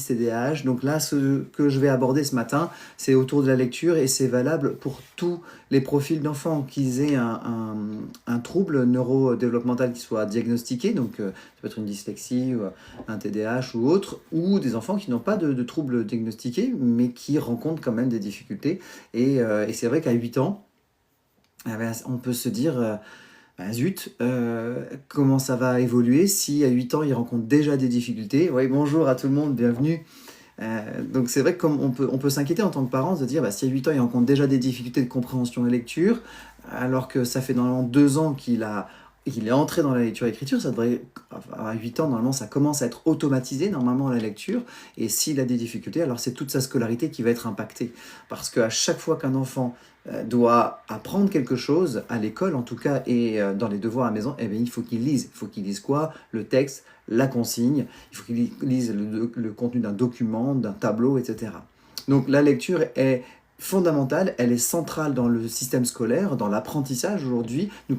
autistes TDAH. Donc là, ce que je vais aborder ce matin, c'est autour de la lecture et c'est valable pour tous les profils d'enfants, qu'ils aient un trouble neurodéveloppemental qui soit diagnostiqué, donc ça peut être une dyslexie, ou un TDAH ou autre, ou des enfants qui n'ont pas de trouble diagnostiqué, mais qui rencontrent quand même des difficultés. Et c'est vrai qu'à 8 ans, on peut se dire, zut, comment ça va évoluer si à 8 ans il rencontre déjà des difficultés. Oui, bonjour à tout le monde, bienvenue. Donc c'est vrai que comme on peut s'inquiéter en tant que parent, de dire si à 8 ans il rencontre déjà des difficultés de compréhension et lecture, alors que ça fait normalement 2 ans qu'il est entré dans la lecture et l'écriture, ça devrait, à 8 ans, normalement, ça commence à être automatisé, normalement, la lecture. Et s'il a des difficultés, alors c'est toute sa scolarité qui va être impactée. Parce qu'à chaque fois qu'un enfant doit apprendre quelque chose, à l'école en tout cas, et dans les devoirs à la maison, eh bien, il faut qu'il lise. Il faut qu'il lise quoi? Le texte, la consigne, il faut qu'il lise le contenu d'un document, d'un tableau, etc. Donc la lecture est fondamentale, elle est centrale dans le système scolaire, dans l'apprentissage aujourd'hui. Nous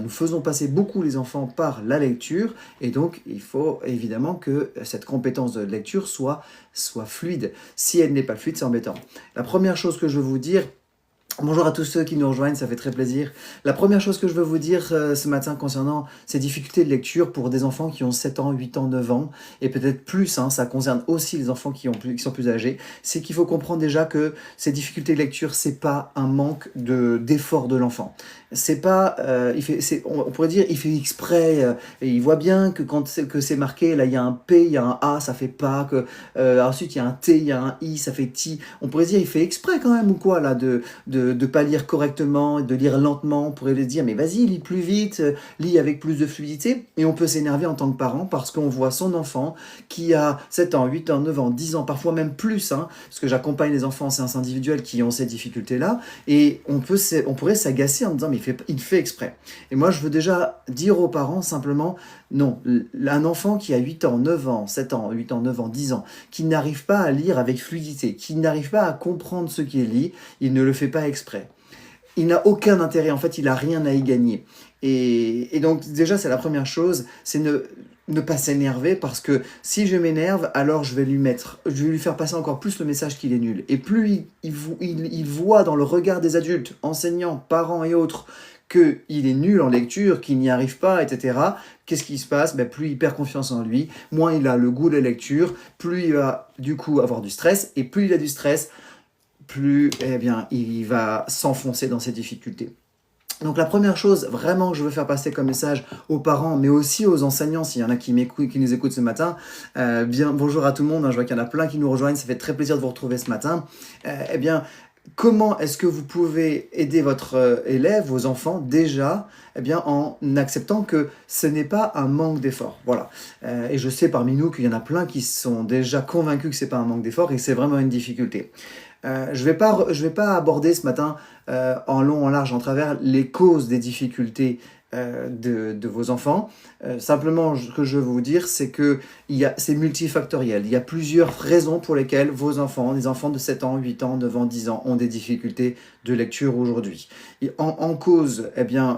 faisons passer beaucoup les enfants par la lecture, et donc il faut évidemment que cette compétence de lecture soit fluide. Si elle n'est pas fluide, c'est embêtant. La première chose que je veux vous dire, bonjour à tous ceux qui nous rejoignent, ça fait très plaisir. La première chose que je veux vous dire ce matin concernant ces difficultés de lecture pour des enfants qui ont 7 ans, 8 ans, 9 ans, et peut-être plus, ça concerne aussi les enfants qui sont plus âgés, c'est qu'il faut comprendre déjà que ces difficultés de lecture, c'est pas un manque d'effort de l'enfant. C'est pas, on pourrait dire, il fait exprès, et il voit bien que quand c'est marqué, là il y a un P, il y a un A, ça fait pas, ensuite il y a un T, il y a un I, ça fait ti. On pourrait dire, il fait exprès quand même ou quoi là de pas lire correctement, de lire lentement. On pourrait lui dire, mais vas-y, lis plus vite, lis avec plus de fluidité. Et on peut s'énerver en tant que parent parce qu'on voit son enfant qui a 7 ans, 8 ans, 9 ans, 10 ans, parfois même plus, parce que j'accompagne les enfants en séance individuelle qui ont ces difficultés-là, et on pourrait s'agacer en disant, mais il fait exprès. Et moi, je veux déjà dire aux parents simplement, non, un enfant qui a 8 ans, 9 ans, 7 ans, 8 ans, 9 ans, 10 ans, qui n'arrive pas à lire avec fluidité, qui n'arrive pas à comprendre ce qu'il lit, il ne le fait pas exprès. Il n'a aucun intérêt, en fait, il n'a rien à y gagner. Et donc, déjà, c'est la première chose, c'est ne pas s'énerver, parce que si je m'énerve, alors je vais lui faire passer encore plus le message qu'il est nul. Et plus il voit dans le regard des adultes, enseignants, parents et autres, qu'il est nul en lecture, qu'il n'y arrive pas, etc., qu'est-ce qui se passe? Plus il perd confiance en lui, moins il a le goût de la lecture, plus il va du coup avoir du stress, et plus il a du stress, plus il va s'enfoncer dans ses difficultés. Donc la première chose vraiment que je veux faire passer comme message aux parents, mais aussi aux enseignants, s'il y en a qui nous écoutent ce matin, bonjour à tout le monde, je vois qu'il y en a plein qui nous rejoignent, ça fait très plaisir de vous retrouver ce matin. Comment est-ce que vous pouvez aider votre élève, vos enfants, déjà, en acceptant que ce n'est pas un manque d'effort. Voilà. Et je sais parmi nous qu'il y en a plein qui sont déjà convaincus que ce n'est pas un manque d'effort et que c'est vraiment une difficulté. Je vais pas aborder ce matin en long, en large, en travers les causes des difficultés de vos enfants. Simplement, ce que je veux vous dire, c'est que c'est multifactoriel. Il y a plusieurs raisons pour lesquelles vos enfants, des enfants de 7 ans, 8 ans, 9 ans, 10 ans, ont des difficultés de lecture aujourd'hui. En cause,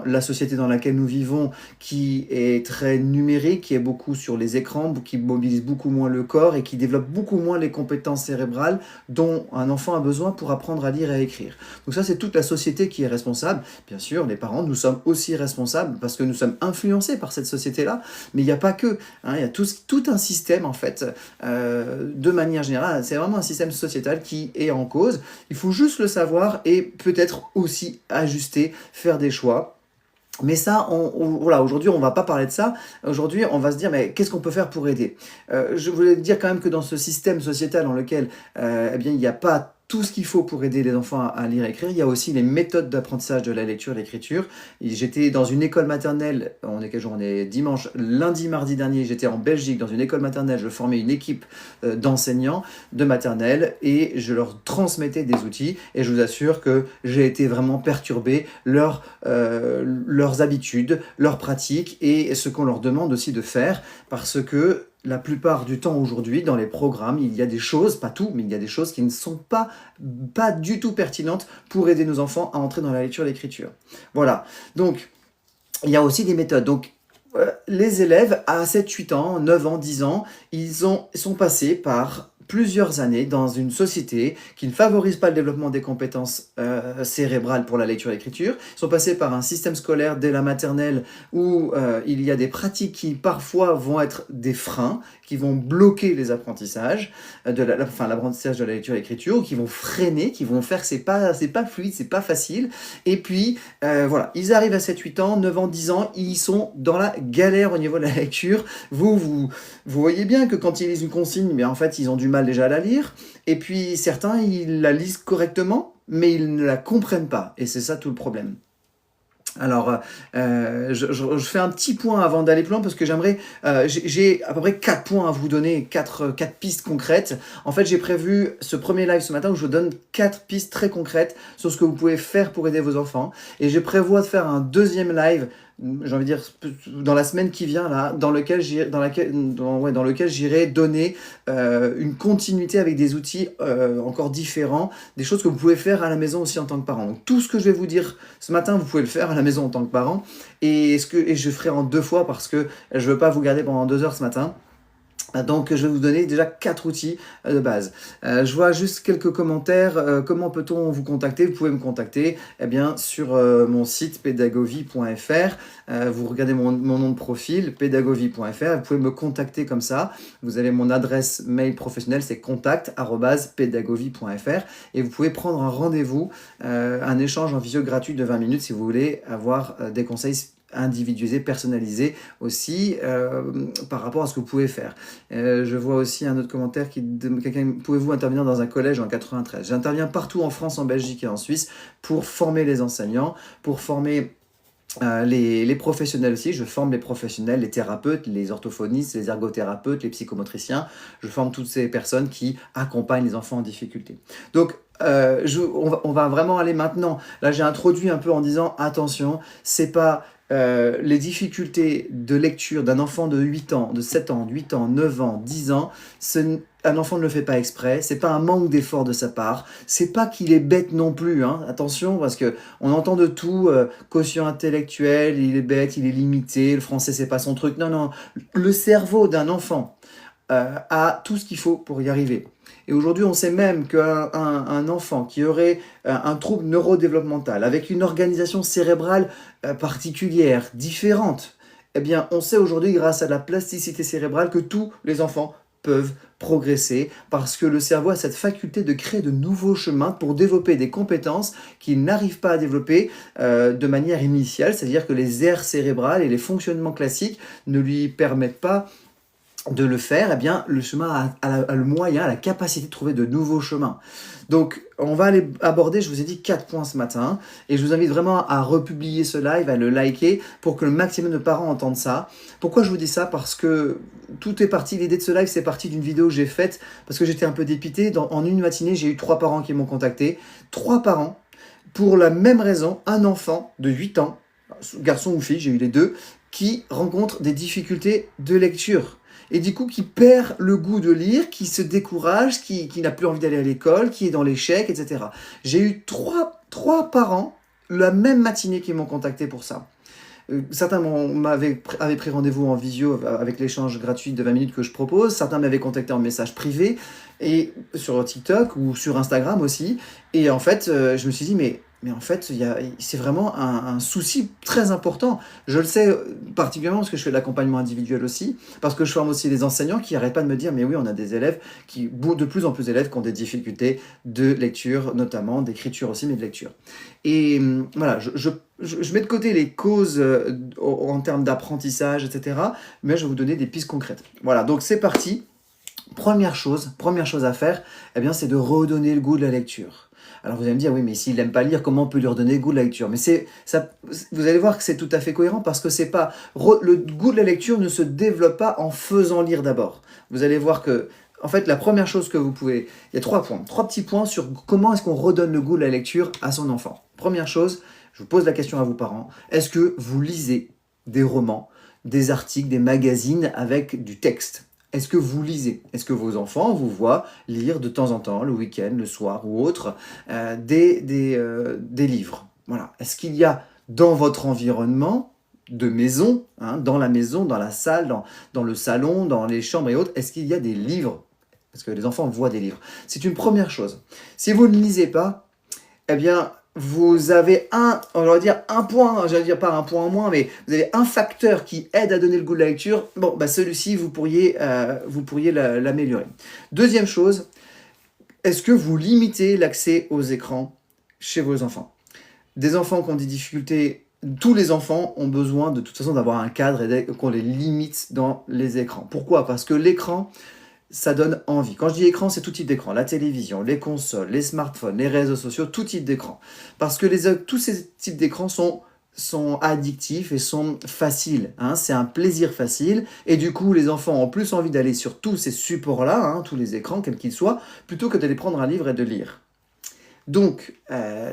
la société dans laquelle nous vivons, qui est très numérique, qui est beaucoup sur les écrans, qui mobilise beaucoup moins le corps et qui développe beaucoup moins les compétences cérébrales dont un enfant a besoin pour apprendre à lire et à écrire. Donc ça, c'est toute la société qui est responsable. Bien sûr, les parents, nous sommes aussi responsables parce que nous sommes influencés par cette société-là, mais il n'y a pas que. Il y a tout un système, en fait, de manière générale. C'est vraiment un système sociétal qui est en cause. Il faut juste le savoir et peut-être aussi ajuster, faire des choix. Mais ça, voilà, aujourd'hui, on ne va pas parler de ça. Aujourd'hui, on va se dire, mais qu'est-ce qu'on peut faire pour aider? Je voulais dire quand même que dans ce système sociétal dans lequel il n'y a pas tout ce qu'il faut pour aider les enfants à lire et écrire, il y a aussi les méthodes d'apprentissage de la lecture et de l'écriture. J'étais dans une école maternelle, on est quel jour? On est dimanche, lundi, mardi dernier, j'étais en Belgique dans une école maternelle, je formais une équipe d'enseignants de maternelle et je leur transmettais des outils et je vous assure que j'ai été vraiment perturbé leurs habitudes, leurs pratiques et ce qu'on leur demande aussi de faire parce que la plupart du temps aujourd'hui, dans les programmes, il y a des choses, pas tout, mais il y a des choses qui ne sont pas du tout pertinentes pour aider nos enfants à entrer dans la lecture et l'écriture. Voilà. Donc, il y a aussi des méthodes. Donc, les élèves à 7, 8 ans, 9 ans, 10 ans, sont passés par plusieurs années dans une société qui ne favorise pas le développement des compétences cérébrales pour la lecture et l'écriture. Ils sont passés par un système scolaire dès la maternelle où il y a des pratiques qui parfois vont être des freins, qui vont bloquer les apprentissages, l'apprentissage de la lecture et l'écriture, ou qui vont freiner, qui vont faire que c'est pas fluide, c'est pas facile. Et puis, voilà, ils arrivent à 7, 8 ans, 9 ans, 10 ans, ils sont dans la galère au niveau de la lecture. Vous voyez bien que quand ils lisent une consigne, mais en fait, ils ont du mal déjà à la lire. Et puis, certains, ils la lisent correctement, mais ils ne la comprennent pas. Et c'est ça tout le problème. Alors, je fais un petit point avant d'aller plus loin parce que j'ai à peu près 4 points à vous donner, 4 pistes concrètes. En fait, j'ai prévu ce premier live ce matin où je vous donne 4 pistes très concrètes sur ce que vous pouvez faire pour aider vos enfants. Et je prévois de faire un deuxième live, j'ai envie de dire, dans la semaine qui vient, là, dans lequel j'irai donner une continuité avec des outils encore différents, des choses que vous pouvez faire à la maison aussi en tant que parent. Donc, tout ce que je vais vous dire ce matin, vous pouvez le faire à la maison en tant que parent. Et je ferai en 2 fois parce que je ne veux pas vous garder pendant 2 heures ce matin. Donc, je vais vous donner déjà 4 outils de base. Je vois juste quelques commentaires. Comment peut-on vous contacter? Vous pouvez me contacter sur mon site pedagovie.fr. Vous regardez mon nom de profil, pedagovie.fr. Vous pouvez me contacter comme ça. Vous avez mon adresse mail professionnelle, c'est contact@pedagovie.fr. Et vous pouvez prendre un rendez-vous, un échange en visio gratuit de 20 minutes si vous voulez avoir des conseils individualisé, personnalisé aussi par rapport à ce que vous pouvez faire. Je vois aussi un autre commentaire pouvez-vous intervenir dans un collège en 93? J'interviens partout en France, en Belgique et en Suisse pour former les enseignants, pour former les professionnels aussi. Je forme les professionnels, les thérapeutes, les orthophonistes, les ergothérapeutes, les psychomotriciens. Je forme toutes ces personnes qui accompagnent les enfants en difficulté. Donc, on va vraiment aller maintenant. Là, j'ai introduit un peu en disant attention, c'est pas les difficultés de lecture d'un enfant de 8 ans, de 7 ans, 8 ans, 9 ans, 10 ans, un enfant ne le fait pas exprès, c'est pas un manque d'effort de sa part, c'est pas qu'il est bête non plus, hein. Attention, parce que on entend de tout, quotient intellectuel, il est bête, il est limité, le français c'est pas son truc. Non, non, le cerveau d'un enfant a tout ce qu'il faut pour y arriver. Et aujourd'hui, on sait même qu'un enfant qui aurait un trouble neurodéveloppemental, avec une organisation cérébrale particulière, différente, eh bien, on sait aujourd'hui, grâce à la plasticité cérébrale, que tous les enfants peuvent progresser parce que le cerveau a cette faculté de créer de nouveaux chemins pour développer des compétences qu'il n'arrive pas à développer de manière initiale, c'est-à-dire que les aires cérébrales et les fonctionnements classiques ne lui permettent pas de le faire. Eh bien, le chemin a le moyen, a la capacité de trouver de nouveaux chemins. Donc, on va aller aborder, je vous ai dit, 4 points ce matin, et je vous invite vraiment à republier ce live, à le liker, pour que le maximum de parents entendent ça. Pourquoi je vous dis ça? Parce que tout est parti, l'idée de ce live, c'est parti d'une vidéo que j'ai faite, parce que j'étais un peu dépité. En une matinée, j'ai eu 3 parents qui m'ont contacté. 3 parents, pour la même raison, un enfant de 8 ans, garçon ou fille, j'ai eu les deux, qui rencontre des difficultés de lecture. Et du coup, qui perd le goût de lire, qui se décourage, qui n'a plus envie d'aller à l'école, qui est dans l'échec, etc. J'ai eu trois parents, la même matinée, qui m'ont contacté pour ça. Certains avaient pris rendez-vous en visio avec l'échange gratuit de 20 minutes que je propose. Certains m'avaient contacté en message privé, et sur TikTok ou sur Instagram aussi. Et en fait, je me suis dit, mais en fait, c'est vraiment un souci très important. Je le sais particulièrement parce que je fais de l'accompagnement individuel aussi, parce que je forme aussi des enseignants qui n'arrêtent pas de me dire, mais oui, on a des élèves, de plus en plus d'élèves qui ont des difficultés de lecture, notamment d'écriture aussi, mais de lecture. Et voilà, je mets de côté les causes en termes d'apprentissage, etc., mais je vais vous donner des pistes concrètes. Voilà, donc c'est parti. Première chose à faire, eh bien, c'est de redonner le goût de la lecture. Alors vous allez me dire, oui, mais s'il n'aime pas lire, comment on peut lui redonner le goût de la lecture? Mais vous allez voir que c'est tout à fait cohérent parce que le goût de la lecture ne se développe pas en faisant lire d'abord. Vous allez voir que, en fait, la première chose que vous pouvez... Il y a 3 petits points sur comment est-ce qu'on redonne le goût de la lecture à son enfant. Première chose, je vous pose la question à vous parents, est-ce que vous lisez des romans, des articles, des magazines avec du texte? Est-ce que vous lisez? Est-ce que vos enfants vous voient lire de temps en temps, le week-end, le soir ou autre, des livres? Voilà. Est-ce qu'il y a dans votre environnement de maison, hein, dans la maison, dans la salle, dans le salon, dans les chambres et autres, est-ce qu'il y a des livres? Parce que les enfants voient des livres. C'est une première chose. Si vous ne lisez pas, eh bien, vous avez on va dire un point, j'allais dire pas un point en moins, mais vous avez un facteur qui aide à donner le goût de la lecture. Bon, bah celui-ci, vous pourriez l'améliorer. Deuxième chose, est-ce que vous limitez l'accès aux écrans chez vos enfants? Des enfants qui ont des difficultés, tous les enfants ont besoin de toute façon d'avoir un cadre et qu'on les limite dans les écrans. Pourquoi? Parce que l'écran, ça donne envie. Quand je dis écran, c'est tout type d'écran. La télévision, les consoles, les smartphones, les réseaux sociaux, tout type d'écran. Parce que tous ces types d'écrans sont addictifs et sont faciles. Hein. C'est un plaisir facile. Et du coup, les enfants ont plus envie d'aller sur tous ces supports-là, hein, tous les écrans, quels qu'ils soient, plutôt que d'aller prendre un livre et de lire. Donc,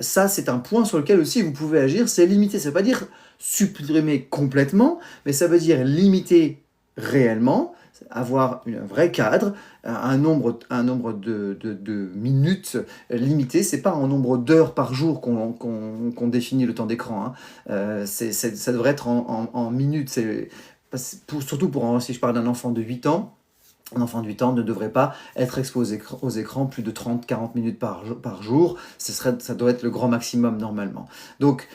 ça, c'est un point sur lequel aussi vous pouvez agir. C'est limiter. Ça ne veut pas dire supprimer complètement, mais ça veut dire limiter réellement, avoir un vrai cadre, un nombre de minutes limité. C'est pas un nombre d'heures par jour qu'on définit le temps d'écran. Hein. Ça devrait être en minutes. Surtout si je parle d'un enfant de 8 ans, un enfant de 8 ans ne devrait pas être exposé aux écrans plus de 30-40 minutes par jour. Ça doit être le grand maximum normalement. Donc,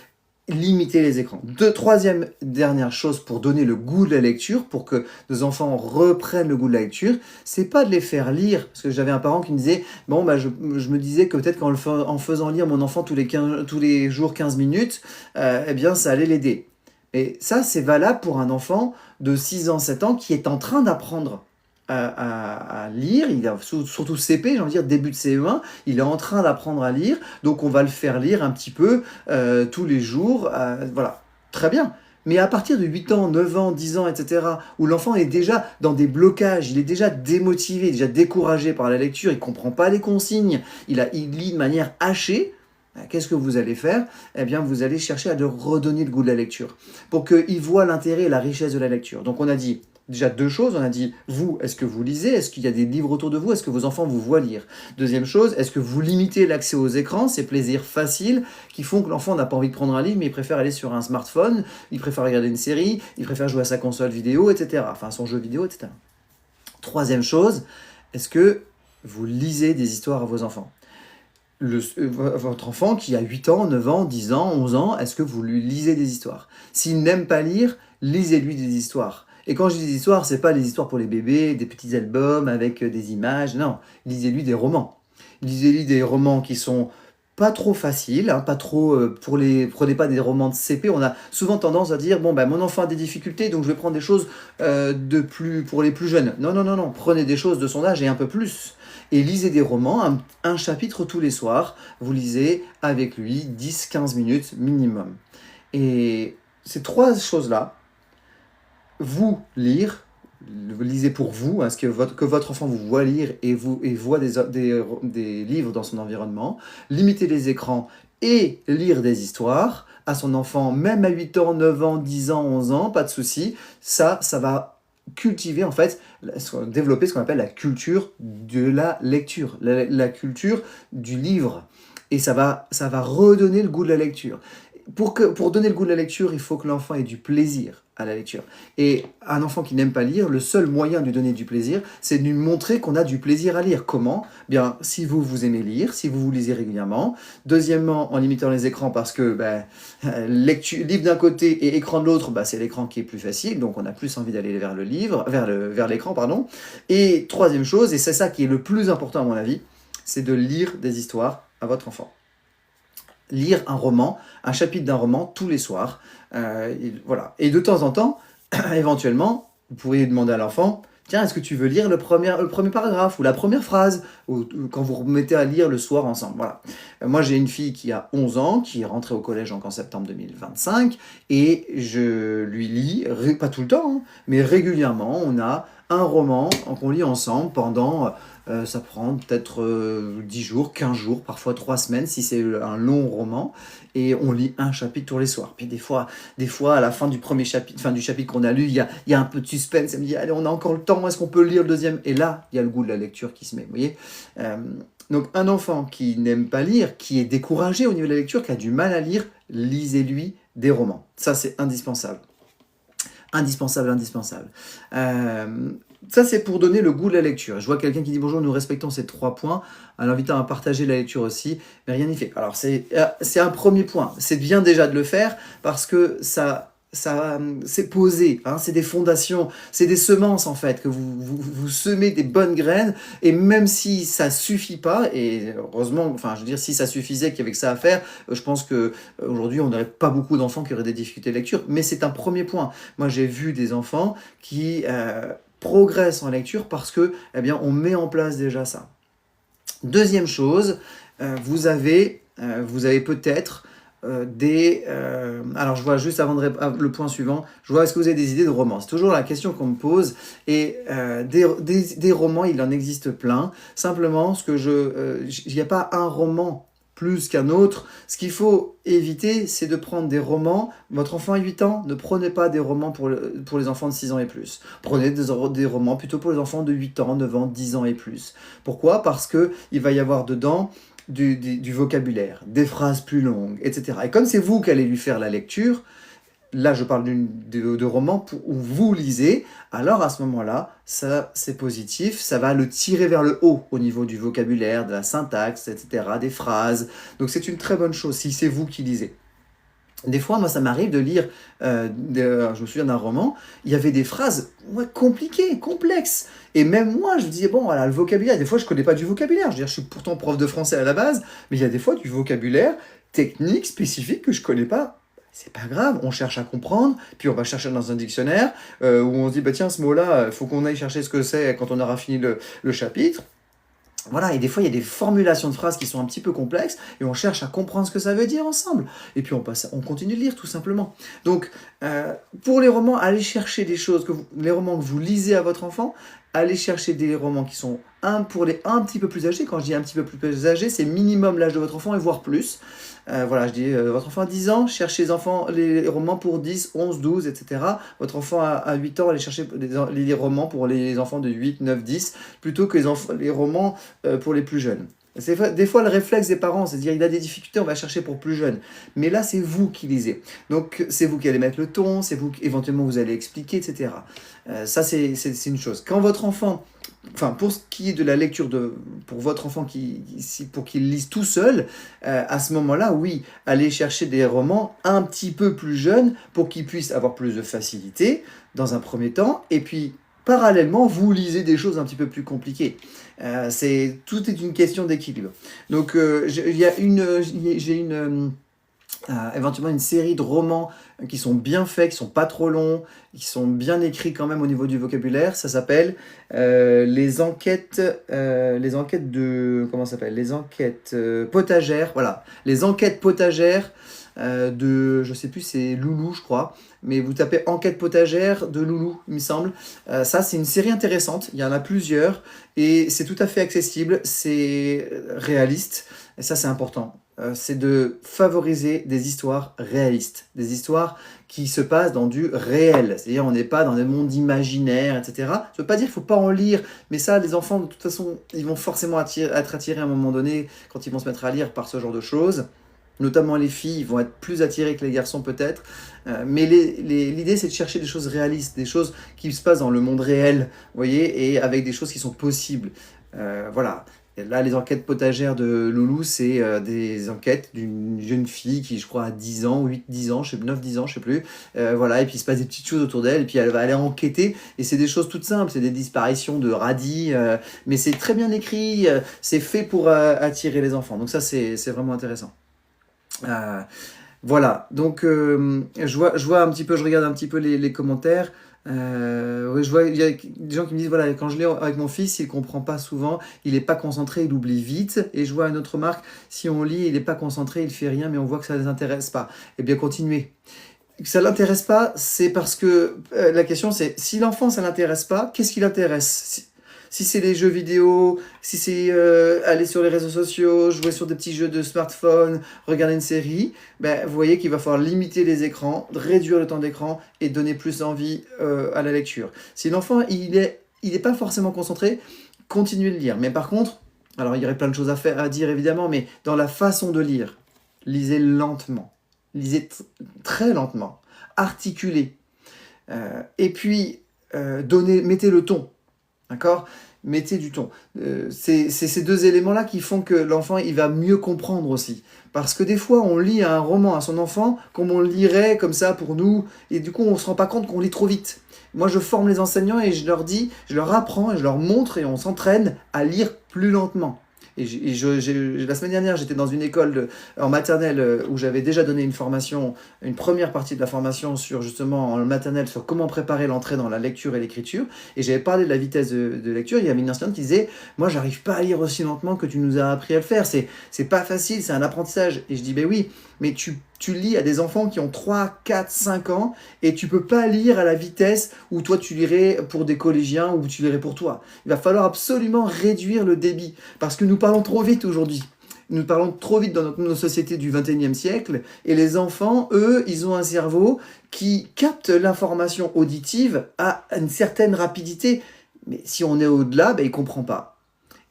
limiter les écrans. Troisième, dernière chose pour donner le goût de la lecture, pour que nos enfants reprennent le goût de la lecture, c'est pas de les faire lire. Parce que j'avais un parent qui me disait, bon, bah, je me disais que peut-être en faisant lire mon enfant tous les jours 15 minutes, eh bien, ça allait l'aider. Et ça, c'est valable pour un enfant de 6 ans, 7 ans qui est en train d'apprendre à lire, il a surtout CP, j'ai envie de dire début de CE1, il est en train d'apprendre à lire, donc on va le faire lire un petit peu tous les jours, voilà, très bien. Mais à partir de 8 ans, 9 ans, 10 ans, etc., où l'enfant est déjà dans des blocages, il est déjà démotivé, déjà découragé par la lecture, il ne comprend pas les consignes, il lit de manière hachée, qu'est-ce que vous allez faire? Eh bien, vous allez chercher à lui redonner le goût de la lecture, pour qu'il voit l'intérêt et la richesse de la lecture. Donc on a dit, déjà deux choses, on a dit, vous, est-ce que vous lisez? Est-ce qu'il y a des livres autour de vous? Est-ce que vos enfants vous voient lire? Deuxième chose, est-ce que vous limitez l'accès aux écrans, ces plaisirs faciles qui font que l'enfant n'a pas envie de prendre un livre, mais il préfère aller sur un smartphone, il préfère regarder une série, il préfère jouer à sa console vidéo, etc. Enfin, son jeu vidéo, etc. Troisième chose, est-ce que vous lisez des histoires à vos enfants? Votre enfant qui a 8 ans, 9 ans, 10 ans, 11 ans, est-ce que vous lui lisez des histoires? S'il n'aime pas lire, lisez-lui des histoires. Et quand je dis des histoires, c'est pas les histoires pour les bébés, des petits albums avec des images, non. Lisez-lui des romans. Lisez-lui des romans qui sont pas trop faciles, hein, pas trop prenez pas des romans de CP. On a souvent tendance à dire bon ben mon enfant a des difficultés, donc je vais prendre des choses pour les plus jeunes. Non, non, non, non. Prenez des choses de son âge et un peu plus. Et lisez des romans, un chapitre tous les soirs. Vous lisez avec lui 10-15 minutes minimum. Et ces trois choses-là, vous lisez pour vous, hein, que votre enfant vous voit lire et voit des livres dans son environnement, limitez les écrans et lire des histoires à son enfant, même à 8 ans, 9 ans, 10 ans, 11 ans, pas de souci, ça va cultiver en fait, développer ce qu'on appelle la culture de la lecture, la culture du livre. Et ça va redonner le goût de la lecture. Pour donner le goût de la lecture, il faut que l'enfant ait du plaisir à la lecture. Et un enfant qui n'aime pas lire, le seul moyen de lui donner du plaisir, c'est de lui montrer qu'on a du plaisir à lire. Comment? Bien, si vous aimez lire, si vous lisez régulièrement. Deuxièmement, en limitant les écrans, parce que livre d'un côté et écran de l'autre, c'est l'écran qui est plus facile, donc on a plus envie d'aller vers l'écran, pardon. Et troisième chose, et c'est ça qui est le plus important à mon avis, c'est de lire des histoires à votre enfant. Lire un roman, un chapitre d'un roman tous les soirs. Voilà. Et de temps en temps, éventuellement, vous pourriez demander à l'enfant, tiens, est-ce que tu veux lire le premier paragraphe ou la première phrase quand vous remettez à lire le soir ensemble. Voilà. Moi, j'ai une fille qui a 11 ans, qui est rentrée au collège en septembre 2025, et je lui lis, pas tout le temps, hein, mais régulièrement, on a un roman qu'on lit ensemble pendant... ça prend peut-être 10 jours, 15 jours, parfois 3 semaines si c'est un long roman. Et on lit un chapitre tous les soirs. Puis des fois à la fin du chapitre qu'on a lu, il y a un peu de suspense. Elle me dit, allez, on a encore le temps, est-ce qu'on peut lire le deuxième? Et là, il y a le goût de la lecture qui se met, vous voyez. Donc un enfant qui n'aime pas lire, qui est découragé au niveau de la lecture, qui a du mal à lire, lisez-lui des romans. Ça, c'est indispensable. Indispensable, indispensable. Ça, c'est pour donner le goût de la lecture. Je vois quelqu'un qui dit bonjour, nous respectons ces 3 points, en l'invitant à partager la lecture aussi, mais rien n'y fait. Alors, c'est un premier point. C'est bien déjà de le faire parce que ça c'est posé, hein, c'est des fondations, c'est des semences en fait, que vous semez des bonnes graines, et même si ça suffit pas, et heureusement, enfin je veux dire, si ça suffisait qu'il y avait que ça à faire, je pense que aujourd'hui on n'aurait pas beaucoup d'enfants qui auraient des difficultés de lecture, mais c'est un premier point. Moi j'ai vu des enfants qui progressent en lecture parce que, eh bien, on met en place déjà ça. Deuxième chose, vous avez peut-être alors je vois juste avant le point suivant, je vois est-ce que vous avez des idées de romans. C'est toujours la question qu'on me pose, et des romans, il en existe plein. Simplement, il n'y a pas un roman plus qu'un autre. Ce qu'il faut éviter, c'est de prendre des romans. Votre enfant a 8 ans, ne prenez pas des romans pour les enfants de 6 ans et plus. Prenez des romans plutôt pour les enfants de 8 ans, 9 ans, 10 ans et plus. Pourquoi ? Parce qu'il va y avoir dedans du vocabulaire, des phrases plus longues, etc. Et comme c'est vous qui allez lui faire la lecture, là je parle de romans où vous lisez, alors à ce moment-là, ça c'est positif, ça va le tirer vers le haut au niveau du vocabulaire, de la syntaxe, etc., des phrases. Donc c'est une très bonne chose si c'est vous qui lisez. Des fois, moi, ça m'arrive de lire, je me souviens d'un roman, il y avait des phrases compliquées, complexes. Et même moi, je me disais, bon, voilà, le vocabulaire, des fois, je ne connais pas du vocabulaire. Je veux dire, je suis pourtant prof de français à la base, mais il y a des fois du vocabulaire technique, spécifique, que je ne connais pas. C'est pas grave, on cherche à comprendre, puis on va chercher dans un dictionnaire, où on se dit, bah tiens, ce mot-là, il faut qu'on aille chercher ce que c'est quand on aura fini le chapitre. Voilà, et des fois, il y a des formulations de phrases qui sont un petit peu complexes, et on cherche à comprendre ce que ça veut dire ensemble. Et puis, on continue de lire, tout simplement. Donc, pour les romans, allez chercher des choses, les romans que vous lisez à votre enfant, allez chercher des romans qui sont pour les un petit peu plus âgés. Quand je dis un petit peu plus âgés, c'est minimum l'âge de votre enfant, et voire plus. Voilà, je dis, votre enfant a 10 ans, cherchez les romans pour 10, 11, 12, etc. Votre enfant a 8 ans, allez chercher les romans pour les enfants de 8, 9, 10, plutôt que les romans pour les plus jeunes. Des fois, le réflexe des parents, c'est de dire il a des difficultés, on va chercher pour plus jeune. Mais là, c'est vous qui lisez. Donc, c'est vous qui allez mettre le ton, c'est vous qui, éventuellement, vous allez expliquer, etc. Ça, c'est une chose. Quand votre enfant, enfin, pour ce qui est de la lecture pour votre enfant, pour qu'il lise tout seul, à ce moment-là, oui, allez chercher des romans un petit peu plus jeunes pour qu'il puisse avoir plus de facilité dans un premier temps, et puis parallèlement, vous lisez des choses un petit peu plus compliquées. Tout est une question d'équilibre. Donc, éventuellement une série de romans qui sont bien faits, qui sont pas trop longs, qui sont bien écrits quand même au niveau du vocabulaire. Ça s'appelle les enquêtes potagères. Voilà, les enquêtes potagères je sais plus, c'est Loulou, je crois. Mais vous tapez enquête potagère de Loulou, il me semble. Ça, c'est une série intéressante. Il y en a plusieurs et c'est tout à fait accessible. C'est réaliste. Et ça, c'est important. C'est de favoriser des histoires réalistes, des histoires qui se passent dans du réel. C'est-à-dire, on n'est pas dans des mondes imaginaires, etc. Ça ne veut pas dire qu'il ne faut pas en lire, mais ça, les enfants, de toute façon, ils vont forcément être attirés à un moment donné quand ils vont se mettre à lire par ce genre de choses. Notamment les filles vont être plus attirées que les garçons peut-être. Mais l'idée, c'est de chercher des choses réalistes, des choses qui se passent dans le monde réel, vous voyez, et avec des choses qui sont possibles. Voilà. Et là, les enquêtes potagères de Loulou, c'est des enquêtes d'une jeune fille qui, je crois, a 10 ans, 8, 10 ans, 9, 10 ans, je sais plus. Voilà, et puis il se passe des petites choses autour d'elle, et puis elle va aller enquêter, et c'est des choses toutes simples, c'est des disparitions de radis, mais c'est très bien écrit, c'est fait pour attirer les enfants. Donc ça, c'est vraiment intéressant. Voilà, donc je vois un petit peu, je regarde un petit peu les commentaires. Oui, je vois, il y a des gens qui me disent, voilà, quand je lis avec mon fils, il comprend pas souvent, il n'est pas concentré, il oublie vite. Et je vois une autre remarque, si on lit, il n'est pas concentré, il fait rien, mais on voit que ça ne les intéresse pas. Eh bien, continuez. Que ça ne l'intéresse pas, c'est parce que la question c'est, si l'enfant ça ne l'intéresse pas, qu'est-ce qui l'intéresse ? Si c'est les jeux vidéo, si c'est aller sur les réseaux sociaux, jouer sur des petits jeux de smartphone, regarder une série, ben, vous voyez qu'il va falloir limiter les écrans, réduire le temps d'écran et donner plus envie à la lecture. Si l'enfant il est pas forcément concentré, continuez de lire. Mais par contre, alors il y aurait plein de choses à dire évidemment, mais dans la façon de lire, lisez lentement, lisez très lentement, articulez. Et puis, mettez le ton, d'accord? Mettez du ton. C'est ces deux éléments-là qui font que l'enfant, il va mieux comprendre aussi. Parce que des fois, on lit un roman à son enfant comme on le lirait comme ça pour nous, et du coup, on ne se rend pas compte qu'on lit trop vite. Moi, je forme les enseignants et je leur dis, je leur apprends et je leur montre et on s'entraîne à lire plus lentement. La semaine dernière, j'étais dans une école en maternelle où j'avais déjà donné une formation, une première partie de la formation sur justement en maternelle sur comment préparer l'entrée dans la lecture et l'écriture. Et j'avais parlé de la vitesse de lecture. Il y avait une enseignante qui disait, moi, j'arrive pas à lire aussi lentement que tu nous as appris à le faire. C'est pas facile, c'est un apprentissage. Et je dis, ben oui, mais tu lis à des enfants qui ont 3, 4, 5 ans et tu peux pas lire à la vitesse où toi tu lirais pour des collégiens ou tu lirais pour toi. Il va falloir absolument réduire le débit parce que nous parlons trop vite aujourd'hui. Nous parlons trop vite dans nos sociétés du 21e siècle et les enfants, eux, ils ont un cerveau qui capte l'information auditive à une certaine rapidité. Mais si on est au-delà, ben, il ne comprend pas.